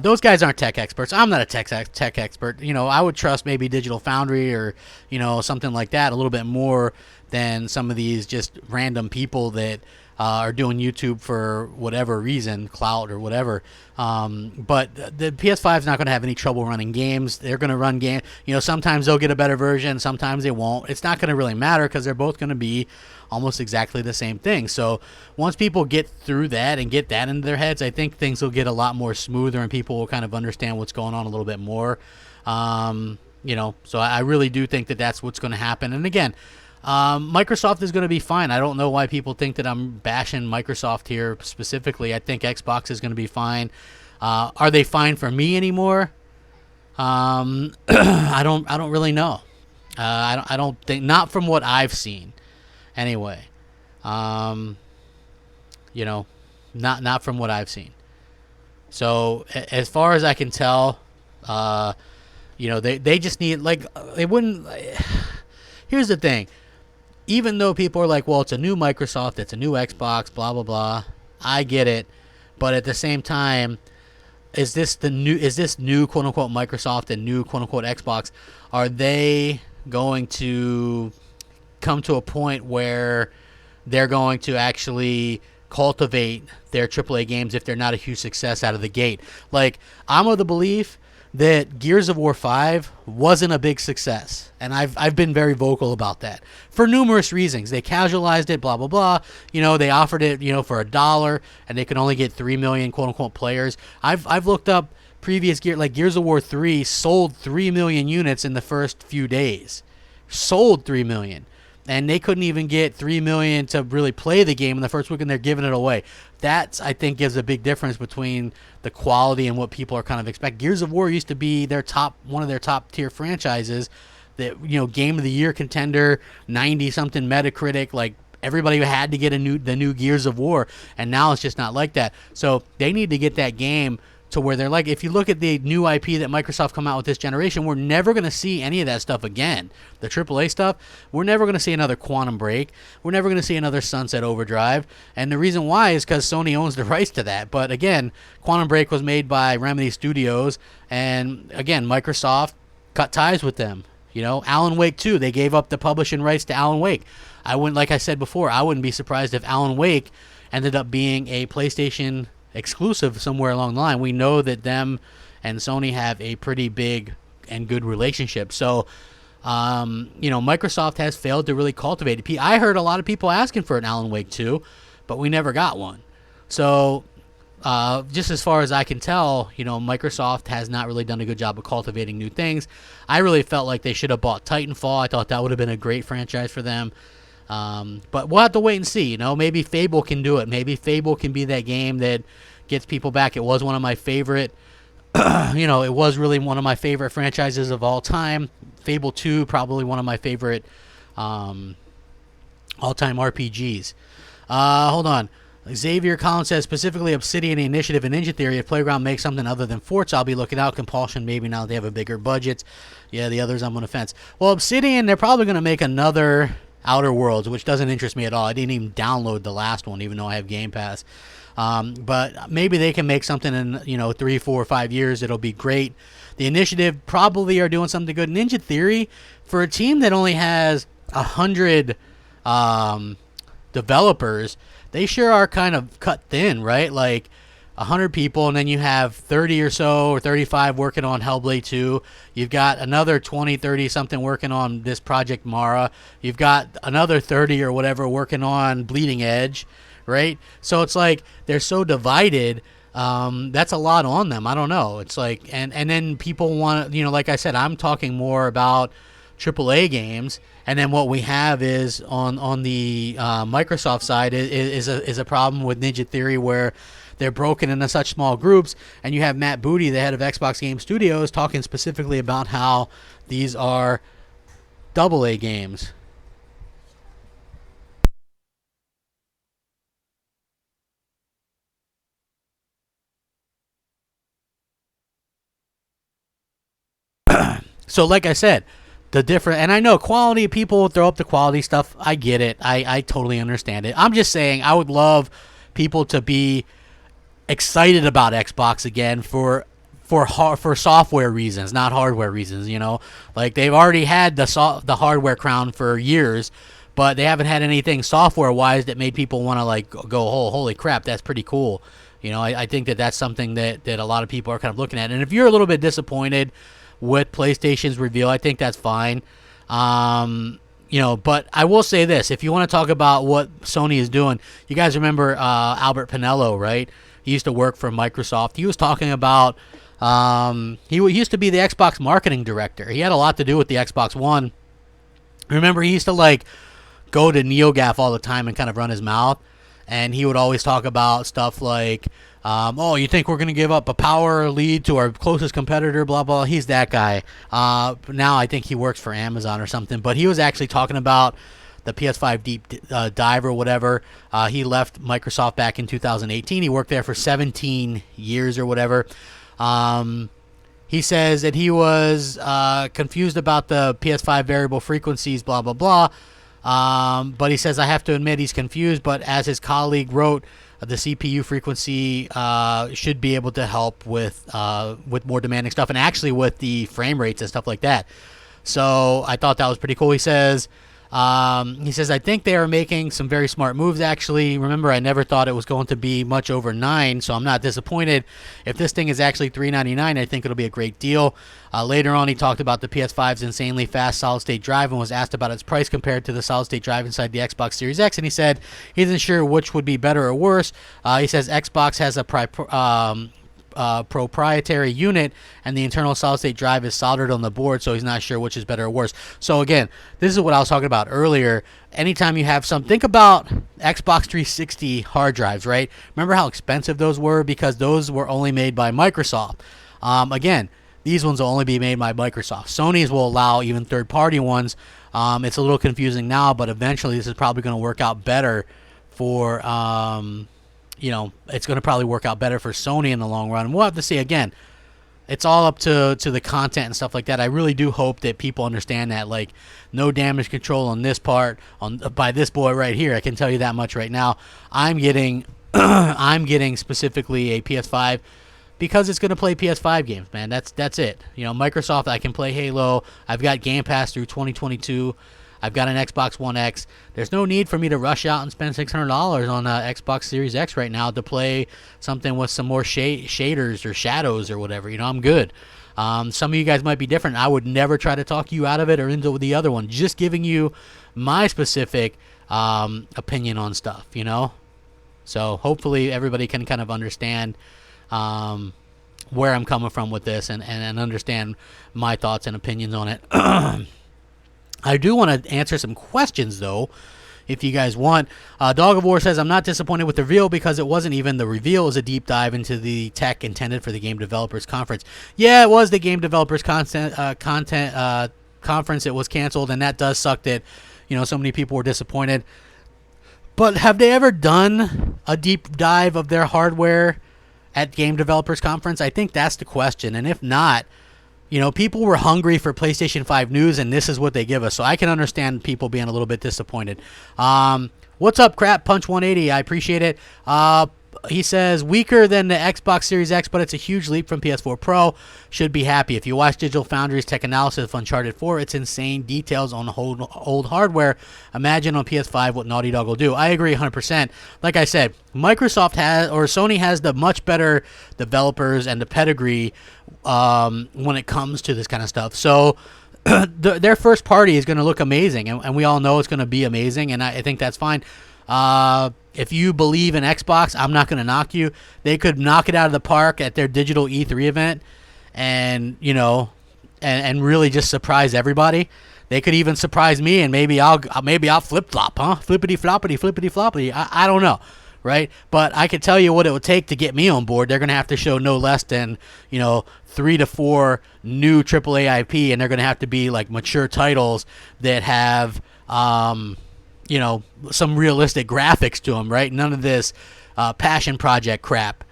Those guys aren't tech experts. I'm not a tech expert. You know, I would trust maybe Digital Foundry or, you know, something like that a little bit more than some of these just random people that are doing YouTube for whatever reason, clout or whatever. But the PS5 is not going to have any trouble running games. They're going to run games. You know, sometimes they'll get a better version, sometimes they won't. It's not going to really matter because they're both going to be almost exactly the same thing. So once people get through that and get that into their heads, I think things will get a lot more smoother and people will kind of understand what's going on a little bit more. You know, so I really do think that that's what's going to happen. And again, Microsoft is going to be fine. I don't know why people think that I'm bashing Microsoft here specifically. I think Xbox is going to be fine. Are they fine for me anymore? I don't really know. I don't think, not from what I've seen anyway. You know, not from what I've seen. So as far as I can tell, you know, they just need, like, they wouldn't. Here's the thing. Even though people are like, well, it's a new Microsoft, it's a new Xbox, blah, blah, blah. I get it. But at the same time, is this new quote unquote Microsoft and new quote unquote Xbox? Are they going to come to a point where they're going to actually cultivate their AAA games if they're not a huge success out of the gate? Like, I'm of the belief that Gears of War 5 wasn't a big success. And I've been very vocal about that for numerous reasons. They casualized it, blah, blah, blah. You know, they offered it, you know, for $1 and they could only get 3 million quote unquote players. I've looked up previous Gears of War 3 sold 3 million units in the first few days. Sold 3 million. And they couldn't even get 3 million to really play the game in the first week, and they're giving it away. That, I think, gives a big difference between the quality and what people are kind of expect. Gears of War used to be one of their top tier franchises. That, you know, Game of the Year contender, 90-something Metacritic, like everybody had to get the new Gears of War, and now it's just not like that. So they need to get that game to where they're like, if you look at the new IP that Microsoft come out with this generation, we're never going to see any of that stuff again. The AAA stuff, we're never going to see another Quantum Break. We're never going to see another Sunset Overdrive. And the reason why is because Sony owns the rights to that. But again, Quantum Break was made by Remedy Studios. And again, Microsoft cut ties with them. You know, Alan Wake 2, they gave up the publishing rights to Alan Wake. Like I said before, I wouldn't be surprised if Alan Wake ended up being a PlayStation exclusive somewhere along the line. We know that them and Sony have a pretty big and good relationship. So, you know, Microsoft has failed to really cultivate it. I heard a lot of people asking for an Alan Wake 2, but we never got one. So, just as far as I can tell, you know, Microsoft has not really done a good job of cultivating new things. I really felt like they should have bought Titanfall. I thought that would have been a great franchise for them. But we'll have to wait and see. You know, maybe Fable can do it. Maybe Fable can be that game that gets people back. It was one of my favorite, you know, it was really one of my favorite franchises of all time. Fable 2, probably one of my favorite all-time RPGs. Hold on. Xavier Collins says, specifically Obsidian, the Initiative, and Ninja Theory. If Playground makes something other than Forza, I'll be looking out. Compulsion, maybe now they have a bigger budget. Yeah, the others I'm on the fence. Well, Obsidian, they're probably going to make another Outer Worlds, which doesn't interest me at all. I didn't even download the last one, even though I have Game Pass. But maybe they can make something in, you know, 3, 4, 5 years. It'll be great. The Initiative probably are doing something good. Ninja Theory, for a team that only has 100 developers, they sure are kind of cut thin, right? Like 100 people, and then you have 30 or so or 35 working on Hellblade 2. You've got another 20, 30 something working on this Project Mara. You've got another 30 or whatever working on Bleeding Edge, right? So it's like they're so divided. That's a lot on them. I don't know. It's like, and then people want, you know, like I said, I'm talking more about AAA games, and then what we have is on the Microsoft side is a problem with Ninja Theory where they're broken into such small groups, and you have Matt Booty, the head of Xbox Game Studios, talking specifically about how these are AA games. So like I said, the different, and I know quality, people throw up the quality stuff. I get it. I totally understand it. I'm just saying I would love people to be excited about Xbox again for software reasons, not hardware reasons, you know. Like they've already had the hardware crown for years, but they haven't had anything software wise that made people want to like go, oh, holy crap, that's pretty cool. You know, I think that that's something that a lot of people are kind of looking at. And if you're a little bit disappointed with PlayStation's reveal, I think that's fine. You know, but I will say this: if you want to talk about what Sony is doing, you guys remember Albert Pinello, right? He used to work for Microsoft. He was talking about he used to be the Xbox marketing director. He had a lot to do with the Xbox One. Remember, he used to like go to NeoGAF all the time and kind of run his mouth, and he would always talk about stuff like, oh, you think we're going to give up a power lead to our closest competitor, blah, blah. He's that guy. Now I think he works for Amazon or something. But he was actually talking about the PS5 deep dive or whatever. He left Microsoft back in 2018. He worked there for 17 years or whatever. He says that he was confused about the PS5 variable frequencies, blah, blah, blah. But he says, I have to admit he's confused, but as his colleague wrote, the CPU frequency should be able to help with more demanding stuff, and actually with the frame rates and stuff like that. So I thought that was pretty cool. He says, I think they are making some very smart moves, actually. Remember, I never thought it was going to be much over $9, so I'm not disappointed. If this thing is actually $399, I think it'll be a great deal. Later on, he talked about the PS5's insanely fast solid-state drive and was asked about its price compared to the solid-state drive inside the Xbox Series X, and he said he isn't sure which would be better or worse. He says Xbox has a proprietary unit, and the internal solid-state drive is soldered on the board, so he's not sure which is better or worse. So again, this is what I was talking about earlier. Anytime you have think about Xbox 360 hard drives, right? Remember how expensive those were because those were only made by Microsoft. Again, these ones will only be made by Microsoft. Sony's will allow even third-party ones. It's a little confusing now, but eventually this is probably going to work out better for you know, it's going to probably work out better for Sony in the long run. We'll have to see. Again, it's all up to the content and stuff like that. I really do hope that people understand that, like, no damage control on this part by this boy right here. I can tell you that much right now. I'm getting I'm getting specifically a PS5 because it's going to play PS5 games, man. That's it. You know, Microsoft, I can play Halo. I've got Game Pass through 2022. I've got an Xbox One X. There's no need for me to rush out and spend $600 on Xbox Series X right now to play something with some more shaders or shadows or whatever. You know, I'm good. Some of you guys might be different. I would never try to talk you out of it or into the other one. Just giving you my specific opinion on stuff, you know? So hopefully everybody can kind of understand where I'm coming from with this and understand my thoughts and opinions on it. I do want to answer some questions, though, if you guys want. Dog of War says, I'm not disappointed with the reveal because it wasn't even the reveal. It was a deep dive into the tech intended for the Game Developers Conference. Yeah, it was the Game Developers Conference. It was canceled, and that does suck that, you know, so many people were disappointed. But have they ever done a deep dive of their hardware at Game Developers Conference? I think that's the question, and if not, you know, people were hungry for PlayStation 5 news, and this is what they give us. So I can understand people being a little bit disappointed. What's up, Crap Punch 180? I appreciate it. He says, weaker than the Xbox Series X, but it's a huge leap from PS4 Pro. Should be happy. If you watch Digital Foundry's tech analysis of Uncharted 4, it's insane details on old hardware. Imagine on PS5 what Naughty Dog will do. I agree 100%. Like I said, Microsoft has, or Sony has the much better developers and the pedigree when it comes to this kind of stuff. So their first party is going to look amazing, and we all know it's going to be amazing, and I think that's fine. If you believe in Xbox, I'm not going to knock you. They could knock it out of the park at their digital E3 event and, you know, and really just surprise everybody. They could even surprise me, and maybe I'll flip flop, huh? Flippity floppity, flippity floppity. I don't know, right? But I could tell you what it would take to get me on board. They're gonna have to show no less than 3 to 4 new AAA IP, and they're gonna have to be like mature titles that have some realistic graphics to them, right? None of this passion project crap.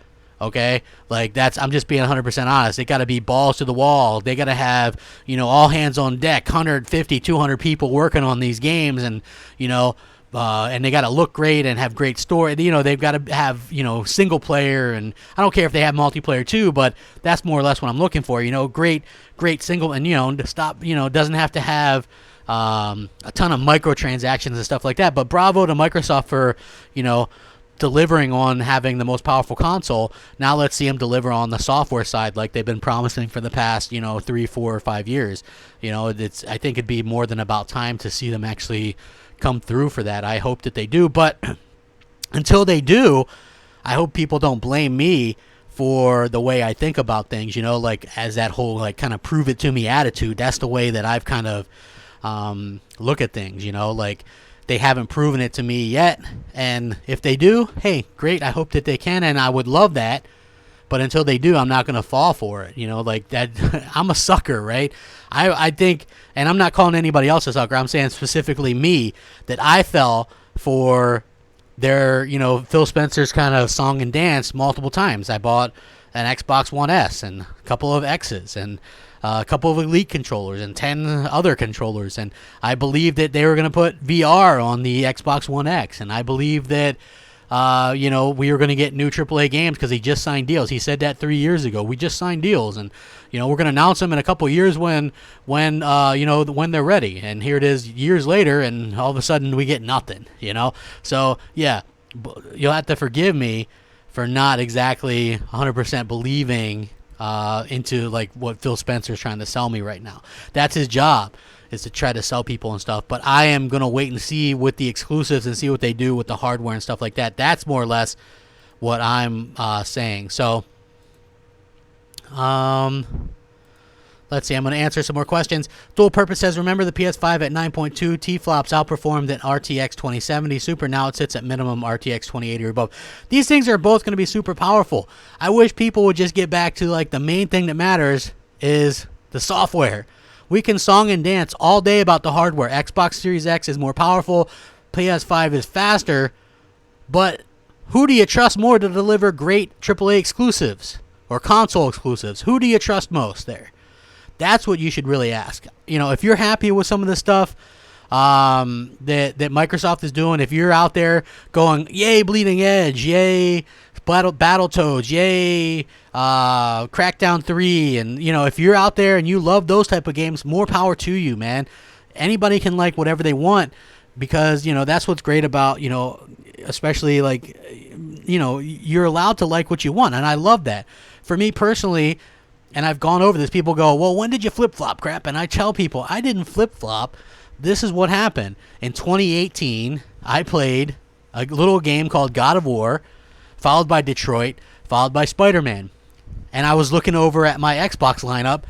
Okay, like I'm just being 100% honest. They got to be balls to the wall. They got to have, all hands on deck, 150, 200 people working on these games, and and they got to look great and have great story. They've got to have, single player, and I don't care if they have multiplayer too, but that's more or less what I'm looking for. Great single, and to stop, doesn't have to have a ton of microtransactions and stuff like that. But bravo to Microsoft for, delivering on having the most powerful console. Now let's see them deliver on the software side like they've been promising for the past 3, 4, or 5 years. I think it'd be more than about time to see them actually come through for that. I hope that they do, but until they do, I hope people don't blame me for the way I think about things, like as that whole like kind of prove it to me attitude. That's the way that I've kind of look at things, like they haven't proven it to me yet, and if they do, hey, great, I hope that they can, and I would love that. But until they do, I'm not going to fall for it. Like that. I'm a sucker, right? I think, and I'm not calling anybody else a sucker. I'm saying specifically me, that I fell for their, Phil Spencer's kind of song and dance multiple times. I bought an Xbox One S and a couple of X's and a couple of Elite controllers and 10 other controllers, and I believed that they were going to put VR on the Xbox One X, and I believed that we were going to get new AAA games because he just signed deals. He said that 3 years ago. We just signed deals, and we're going to announce them in a couple of years when they're ready. And here it is years later, and all of a sudden we get nothing. So yeah, you'll have to forgive me for not exactly 100% believing into like what Phil Spencer's trying to sell me right now. That's his job, is to try to sell people and stuff. But I am going to wait and see with the exclusives and see what they do with the hardware and stuff like that. That's more or less what I'm saying. So, let's see. I'm going to answer some more questions. Dual Purpose says, remember the PS5 at 9.2 T-flops outperformed an RTX 2070 Super. Now it sits at minimum RTX 2080 or above. These things are both going to be super powerful. I wish people would just get back to like the main thing that matters is the software. We can song and dance all day about the hardware. Xbox Series X is more powerful. PS5 is faster. But who do you trust more to deliver great AAA exclusives or console exclusives? Who do you trust most there? That's what you should really ask. If you're happy with some of the stuff that Microsoft is doing, if you're out there going, yay, Bleeding Edge, yay, Battletoads, yay, Crackdown 3, and if you're out there and you love those type of games, more power to you, man. Anybody can like whatever they want, because that's what's great about especially like you're allowed to like what you want, and I love that. For me personally, and I've gone over this, people go, well, when did you flip-flop, crap? And I tell people, I didn't flip-flop. This is what happened. In 2018, I played a little game called God of War, followed by Detroit, followed by Spider-Man. And I was looking over at my Xbox lineup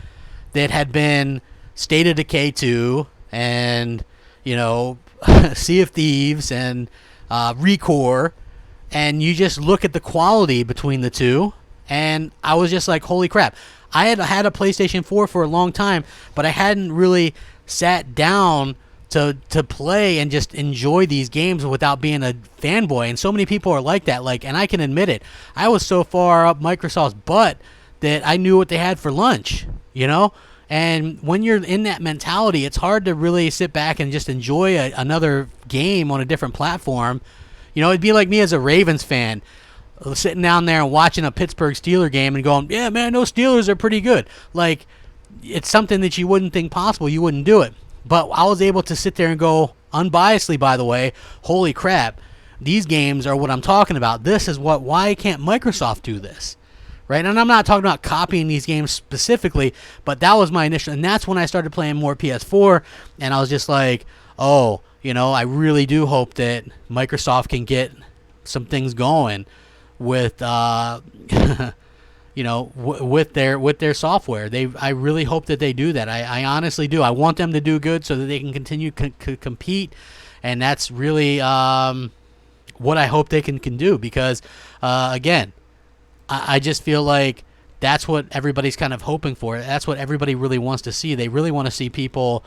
that had been State of Decay 2 and, Sea of Thieves and Recore, and you just look at the quality between the two, and I was just like, holy crap. I had a PlayStation 4 for a long time, but I hadn't really sat down to play and just enjoy these games without being a fanboy. And so many people are like that. And I can admit it. I was so far up Microsoft's butt that I knew what they had for lunch, And when you're in that mentality, it's hard to really sit back and just enjoy another game on a different platform. It'd be like me as a Ravens fan, sitting down there and watching a Pittsburgh Steelers game and going, yeah, man, those Steelers are pretty good. Like, it's something that you wouldn't think possible. You wouldn't do it. But I was able to sit there and go, unbiasedly, by the way, holy crap, these games are what I'm talking about. Why can't Microsoft do this? Right? And I'm not talking about copying these games specifically, but that was my initial, and that's when I started playing more PS4, and I was just like, oh, I really do hope that Microsoft can get some things going with with their software. I really hope that they do that. I honestly do. I want them to do good so that they can continue to compete, and that's really what I hope they can do, because again, I just feel like that's what everybody's kind of hoping for. That's what everybody really wants to see. They really want to see people.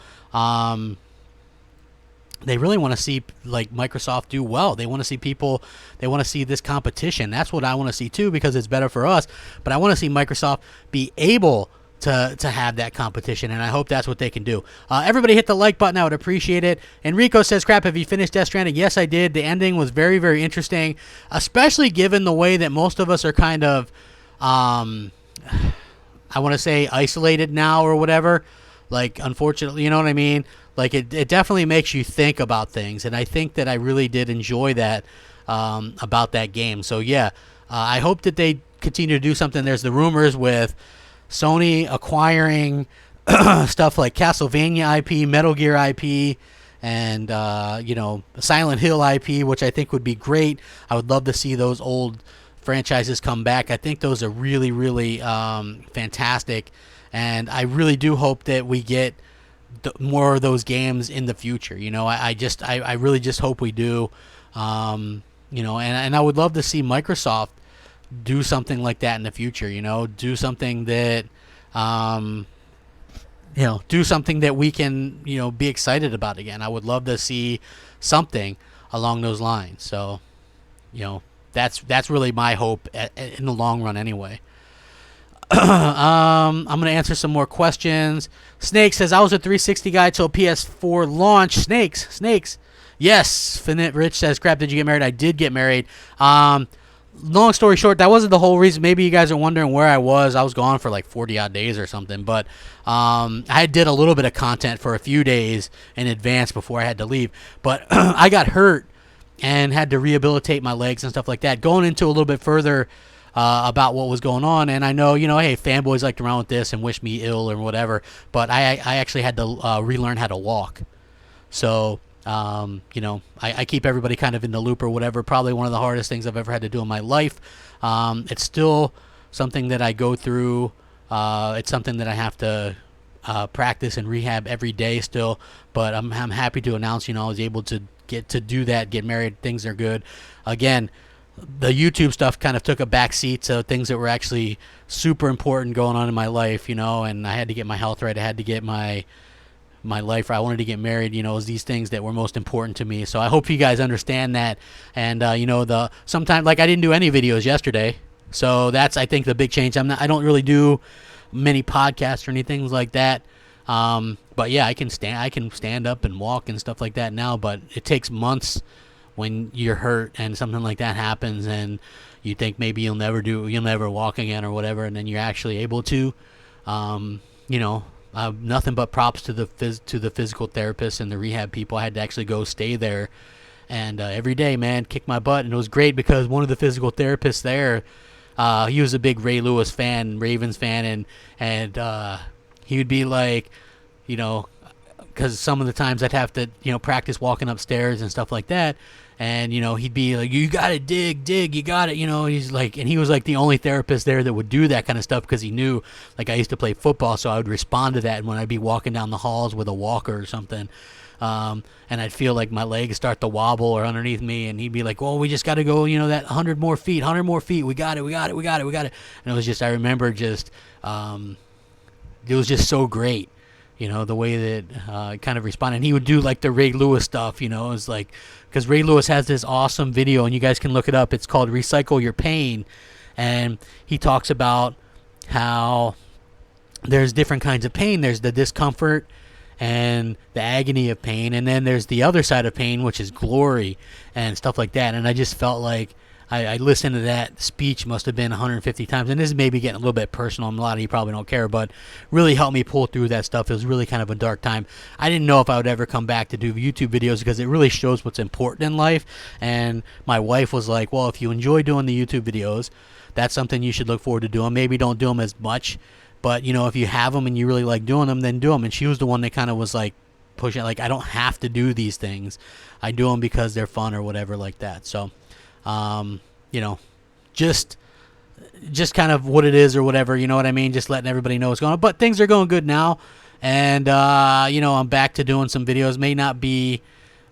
They really want to see like Microsoft do well. They want to see people. They want to see this competition. That's what I want to see too, because it's better for us. But I want to see Microsoft be able to have that competition, and I hope that's what they can do. Everybody hit the like button. I would appreciate it. Enrico says, "Crap, have you finished Death Stranding?" Yes, I did. The ending was very, very interesting, especially given the way that most of us are kind of, I want to say, isolated now or whatever. Like, unfortunately, you know what I mean? Like, it definitely makes you think about things, and I think that I really did enjoy that about that game. So, yeah, I hope that they continue to do something. There's the rumors with Sony acquiring stuff like Castlevania IP, Metal Gear IP, and, Silent Hill IP, which I think would be great. I would love to see those old franchises come back. I think those are really, really fantastic, and I really do hope that we get more of those games in the future. I really just hope we do. And I would love to see Microsoft do something like that in the future. Do something that, do something that we can, be excited about again. I would love to see something along those lines. So, that's really my hope in the long run, anyway. I'm going to answer some more questions. Snake says, I was a 360 guy till PS4 launch. Snakes. Yes. Finite Rich says, crap, did you get married? I did get married. Long story short, that wasn't the whole reason. Maybe you guys are wondering where I was. I was gone for like 40 odd days or something. But I did a little bit of content for a few days in advance before I had to leave. But I got hurt and had to rehabilitate my legs and stuff like that. Going into a little bit further about what was going on, and I know, hey, fanboys like to run with this and wish me ill or whatever, but I actually had to relearn how to walk. So, I keep everybody kind of in the loop or whatever. Probably one of the hardest things I've ever had to do in my life. It's still something that I go through. It's something that I have to practice and rehab every day still, but I'm happy to announce, I was able to get married. Things are good. Again, the YouTube stuff kind of took a back seat to things that were actually super important going on in my life, and I had to get my health right. I had to get my life right. I wanted to get married, it was these things that were most important to me. So I hope you guys understand that. And, sometimes, like, I didn't do any videos yesterday. So that's, I think, the big change. I don't really do many podcasts or anything like that. But yeah, I can stand up and walk and stuff like that now, but it takes months when you're hurt and something like that happens and you think maybe you'll never walk again or whatever, and then you're actually able to. Nothing but props to the physical therapists and the rehab people. I had to actually go stay there, and every day, man, kick my butt. And it was great because one of the physical therapists there, he was a big Ray Lewis fan, Ravens fan, and he would be like, because some of the times I'd have to, practice walking upstairs and stuff like that. And, he'd be like, you got to dig, you got it. He's like, and he was like the only therapist there that would do that kind of stuff because he knew, like, I used to play football, so I would respond to that. And when I'd be walking down the halls with a walker or something, and I'd feel like my legs start to wobble or underneath me, and he'd be like, well, we just got to go, that 100 more feet, we got it. And it was just, I remember just, it was just so great. The way that kind of responded. And he would do like the Ray Lewis stuff, it was like, because Ray Lewis has this awesome video, and you guys can look it up. It's called Recycle Your Pain. And he talks about how there's different kinds of pain. There's the discomfort and the agony of pain. And then there's the other side of pain, which is glory and stuff like that. And I just felt like I listened to that speech must have been 150 times, and this is maybe getting a little bit personal, and a lot of you probably don't care, but really helped me pull through that stuff. It was really kind of a dark time. I didn't know if I would ever come back to do YouTube videos because it really shows what's important in life, and my wife was like, well, if you enjoy doing the YouTube videos, that's something you should look forward to doing. Maybe don't do them as much, but, if you have them and you really like doing them, then do them. And she was the one that kind of was like pushing, like, I don't have to do these things. I do them because they're fun or whatever like that. So, just just kind of what it is or whatever, you know what I mean? Just letting everybody know what's going on. But things are going good now, and you know, I'm back to doing some videos. May not be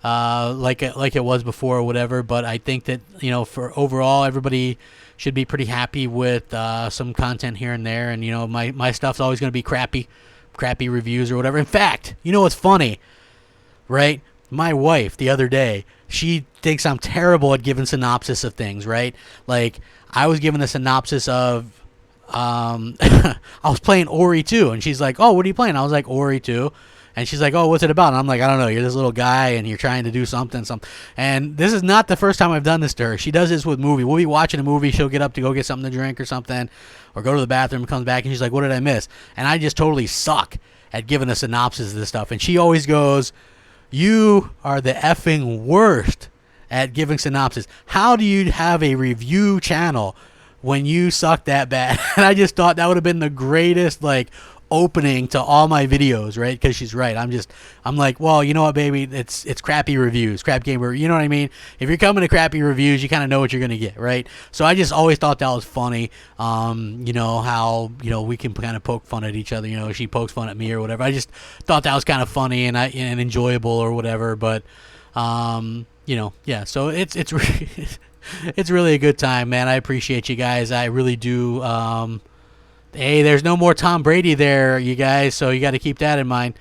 like it was before or whatever, but I think that, you know, for overall, everybody should be pretty happy with some content here and there. And you know, my stuff's always going to be crappy reviews or whatever. In fact, you know what's funny, right? My wife the other day, she thinks I'm terrible at giving synopsis of things, right? Like, I was giving a synopsis of I was playing Ori 2, and she's like, "Oh, what are you playing?" I was like, "Ori 2." And she's like, "Oh, what's it about?" And I'm like, "I don't know. You're this little guy, and you're trying to do something. And this is not the first time I've done this to her. She does this with movie. We'll be watching a movie. She'll get up to go get something to drink or something, or go to the bathroom and comes back, and she's like, "What did I miss?" And I just totally suck at giving a synopsis of this stuff. And she always goes, "You are the effing worst at giving synopsis. How do you have a review channel when you suck that bad?" And I just thought that would have been the greatest, like, opening to all my videos, right? Because she's right. I'm like, well, you know what, baby? It's crappy reviews, Crapgamer. You know what I mean? If you're coming to crappy reviews, you kind of know what you're gonna get, right? So I just always thought that was funny. You know how, you know, we can kind of poke fun at each other. You know, she pokes fun at me or whatever. I just thought that was kind of funny and enjoyable or whatever. But you know, yeah. So it's it's really a good time, man. I appreciate you guys. I really do. Hey, there's no more Tom Brady there, you guys, so you got to keep that in mind.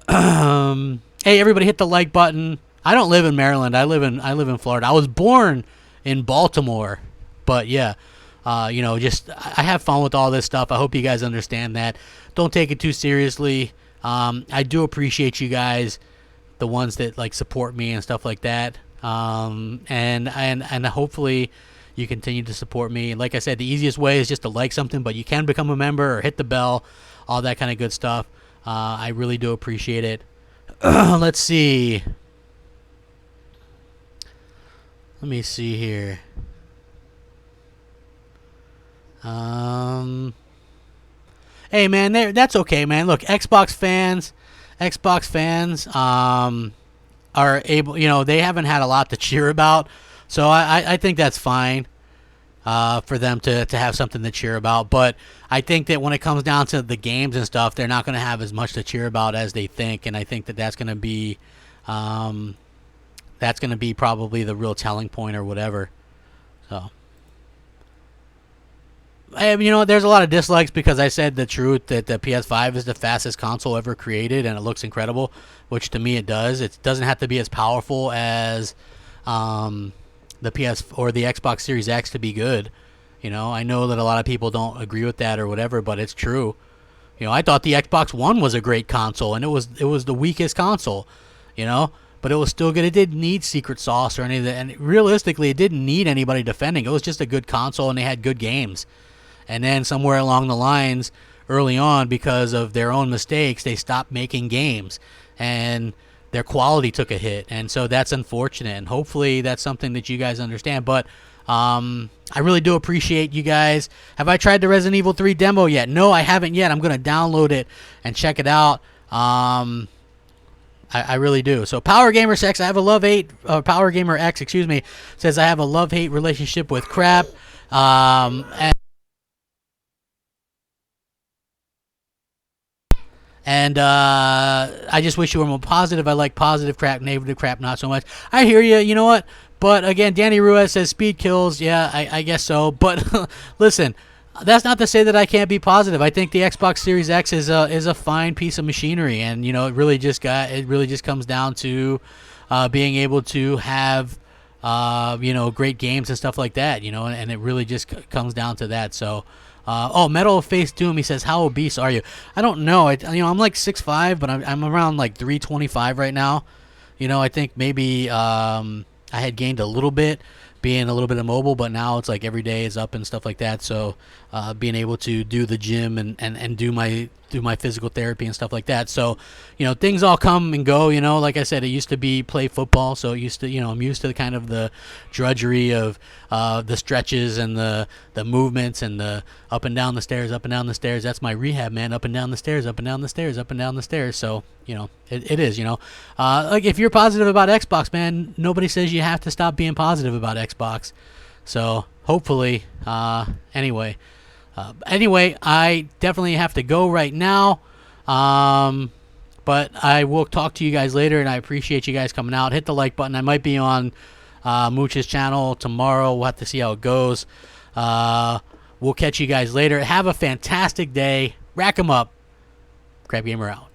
Hey, everybody, hit the like button. I don't live in Maryland. I live in Florida. I was born in Baltimore, but yeah, you know, just I have fun with all this stuff. I hope you guys understand that. Don't take it too seriously. I do appreciate you guys, the ones that like support me and stuff like that. And hopefully you continue to support me. Like I said, the easiest way is just to like something, but you can become a member or hit the bell, all that kind of good stuff. I really do appreciate it. Let's see. Let me see here. Hey, man, that's okay, man. Look, Xbox fans are able, you know, they haven't had a lot to cheer about. So I think that's fine for them to have something to cheer about. But I think that when it comes down to the games and stuff, they're not going to have as much to cheer about as they think. And I think that that's going to be probably the real telling point or whatever. So, you know, there's a lot of dislikes because I said the truth that the PS5 is the fastest console ever created, and it looks incredible, which to me it does. It doesn't have to be as powerful as the PS or the Xbox Series X to be good. You know, I know that a lot of people don't agree with that or whatever, but it's true. You know, I thought the Xbox One was a great console, and it was the weakest console, you know, but it was still good. It didn't need secret sauce or anything, and realistically, it didn't need anybody defending. It was just a good console, and they had good games. And then somewhere along the lines, early on, because of their own mistakes, they stopped making games, and their quality took a hit, and so that's unfortunate, and hopefully that's something that you guys understand. But I really do appreciate you guys. Have I tried the Resident Evil 3 demo yet? No, I haven't yet. I'm going to download it and check it out. I really do. So Power Gamer X, I have a love-hate, Power Gamer X, excuse me, says I have a love-hate relationship with crap. And I just wish you were more positive. I like positive crap, negative crap, not so much. I hear you. You know what? But again, Danny Ruiz says speed kills. Yeah, I guess so. But listen, that's not to say that I can't be positive. I think the Xbox Series X is a fine piece of machinery, and you know, it really just comes down to being able to have you know, great games and stuff like that. You know, and it really just comes down to that. So. Metal Face Doom, he says, how obese are you? I don't know. I'm like 6'5", but I'm around like 325 right now. You know, I think maybe I had gained a little bit, being a little bit immobile, but now it's like every day is up and stuff like that. So being able to do the gym and do my physical therapy and stuff like that. So, you know, things all come and go. You know, like I said, it used to be play football, so it used to, you know, I'm used to kind of the drudgery of the stretches and the movements and the up and down the stairs, up and down the stairs. That's my rehab, man. Up and down the stairs, up and down the stairs, up and down the stairs. So, you know, it is, you know. Like if you're positive about Xbox, man, nobody says you have to stop being positive about Xbox. So hopefully. Anyway, I definitely have to go right now. But I will talk to you guys later, and I appreciate you guys coming out. Hit the like button. I might be on Mooch's channel tomorrow. We'll have to see how it goes. We'll catch you guys later. Have a fantastic day. Rack 'em up. Crapgamer out.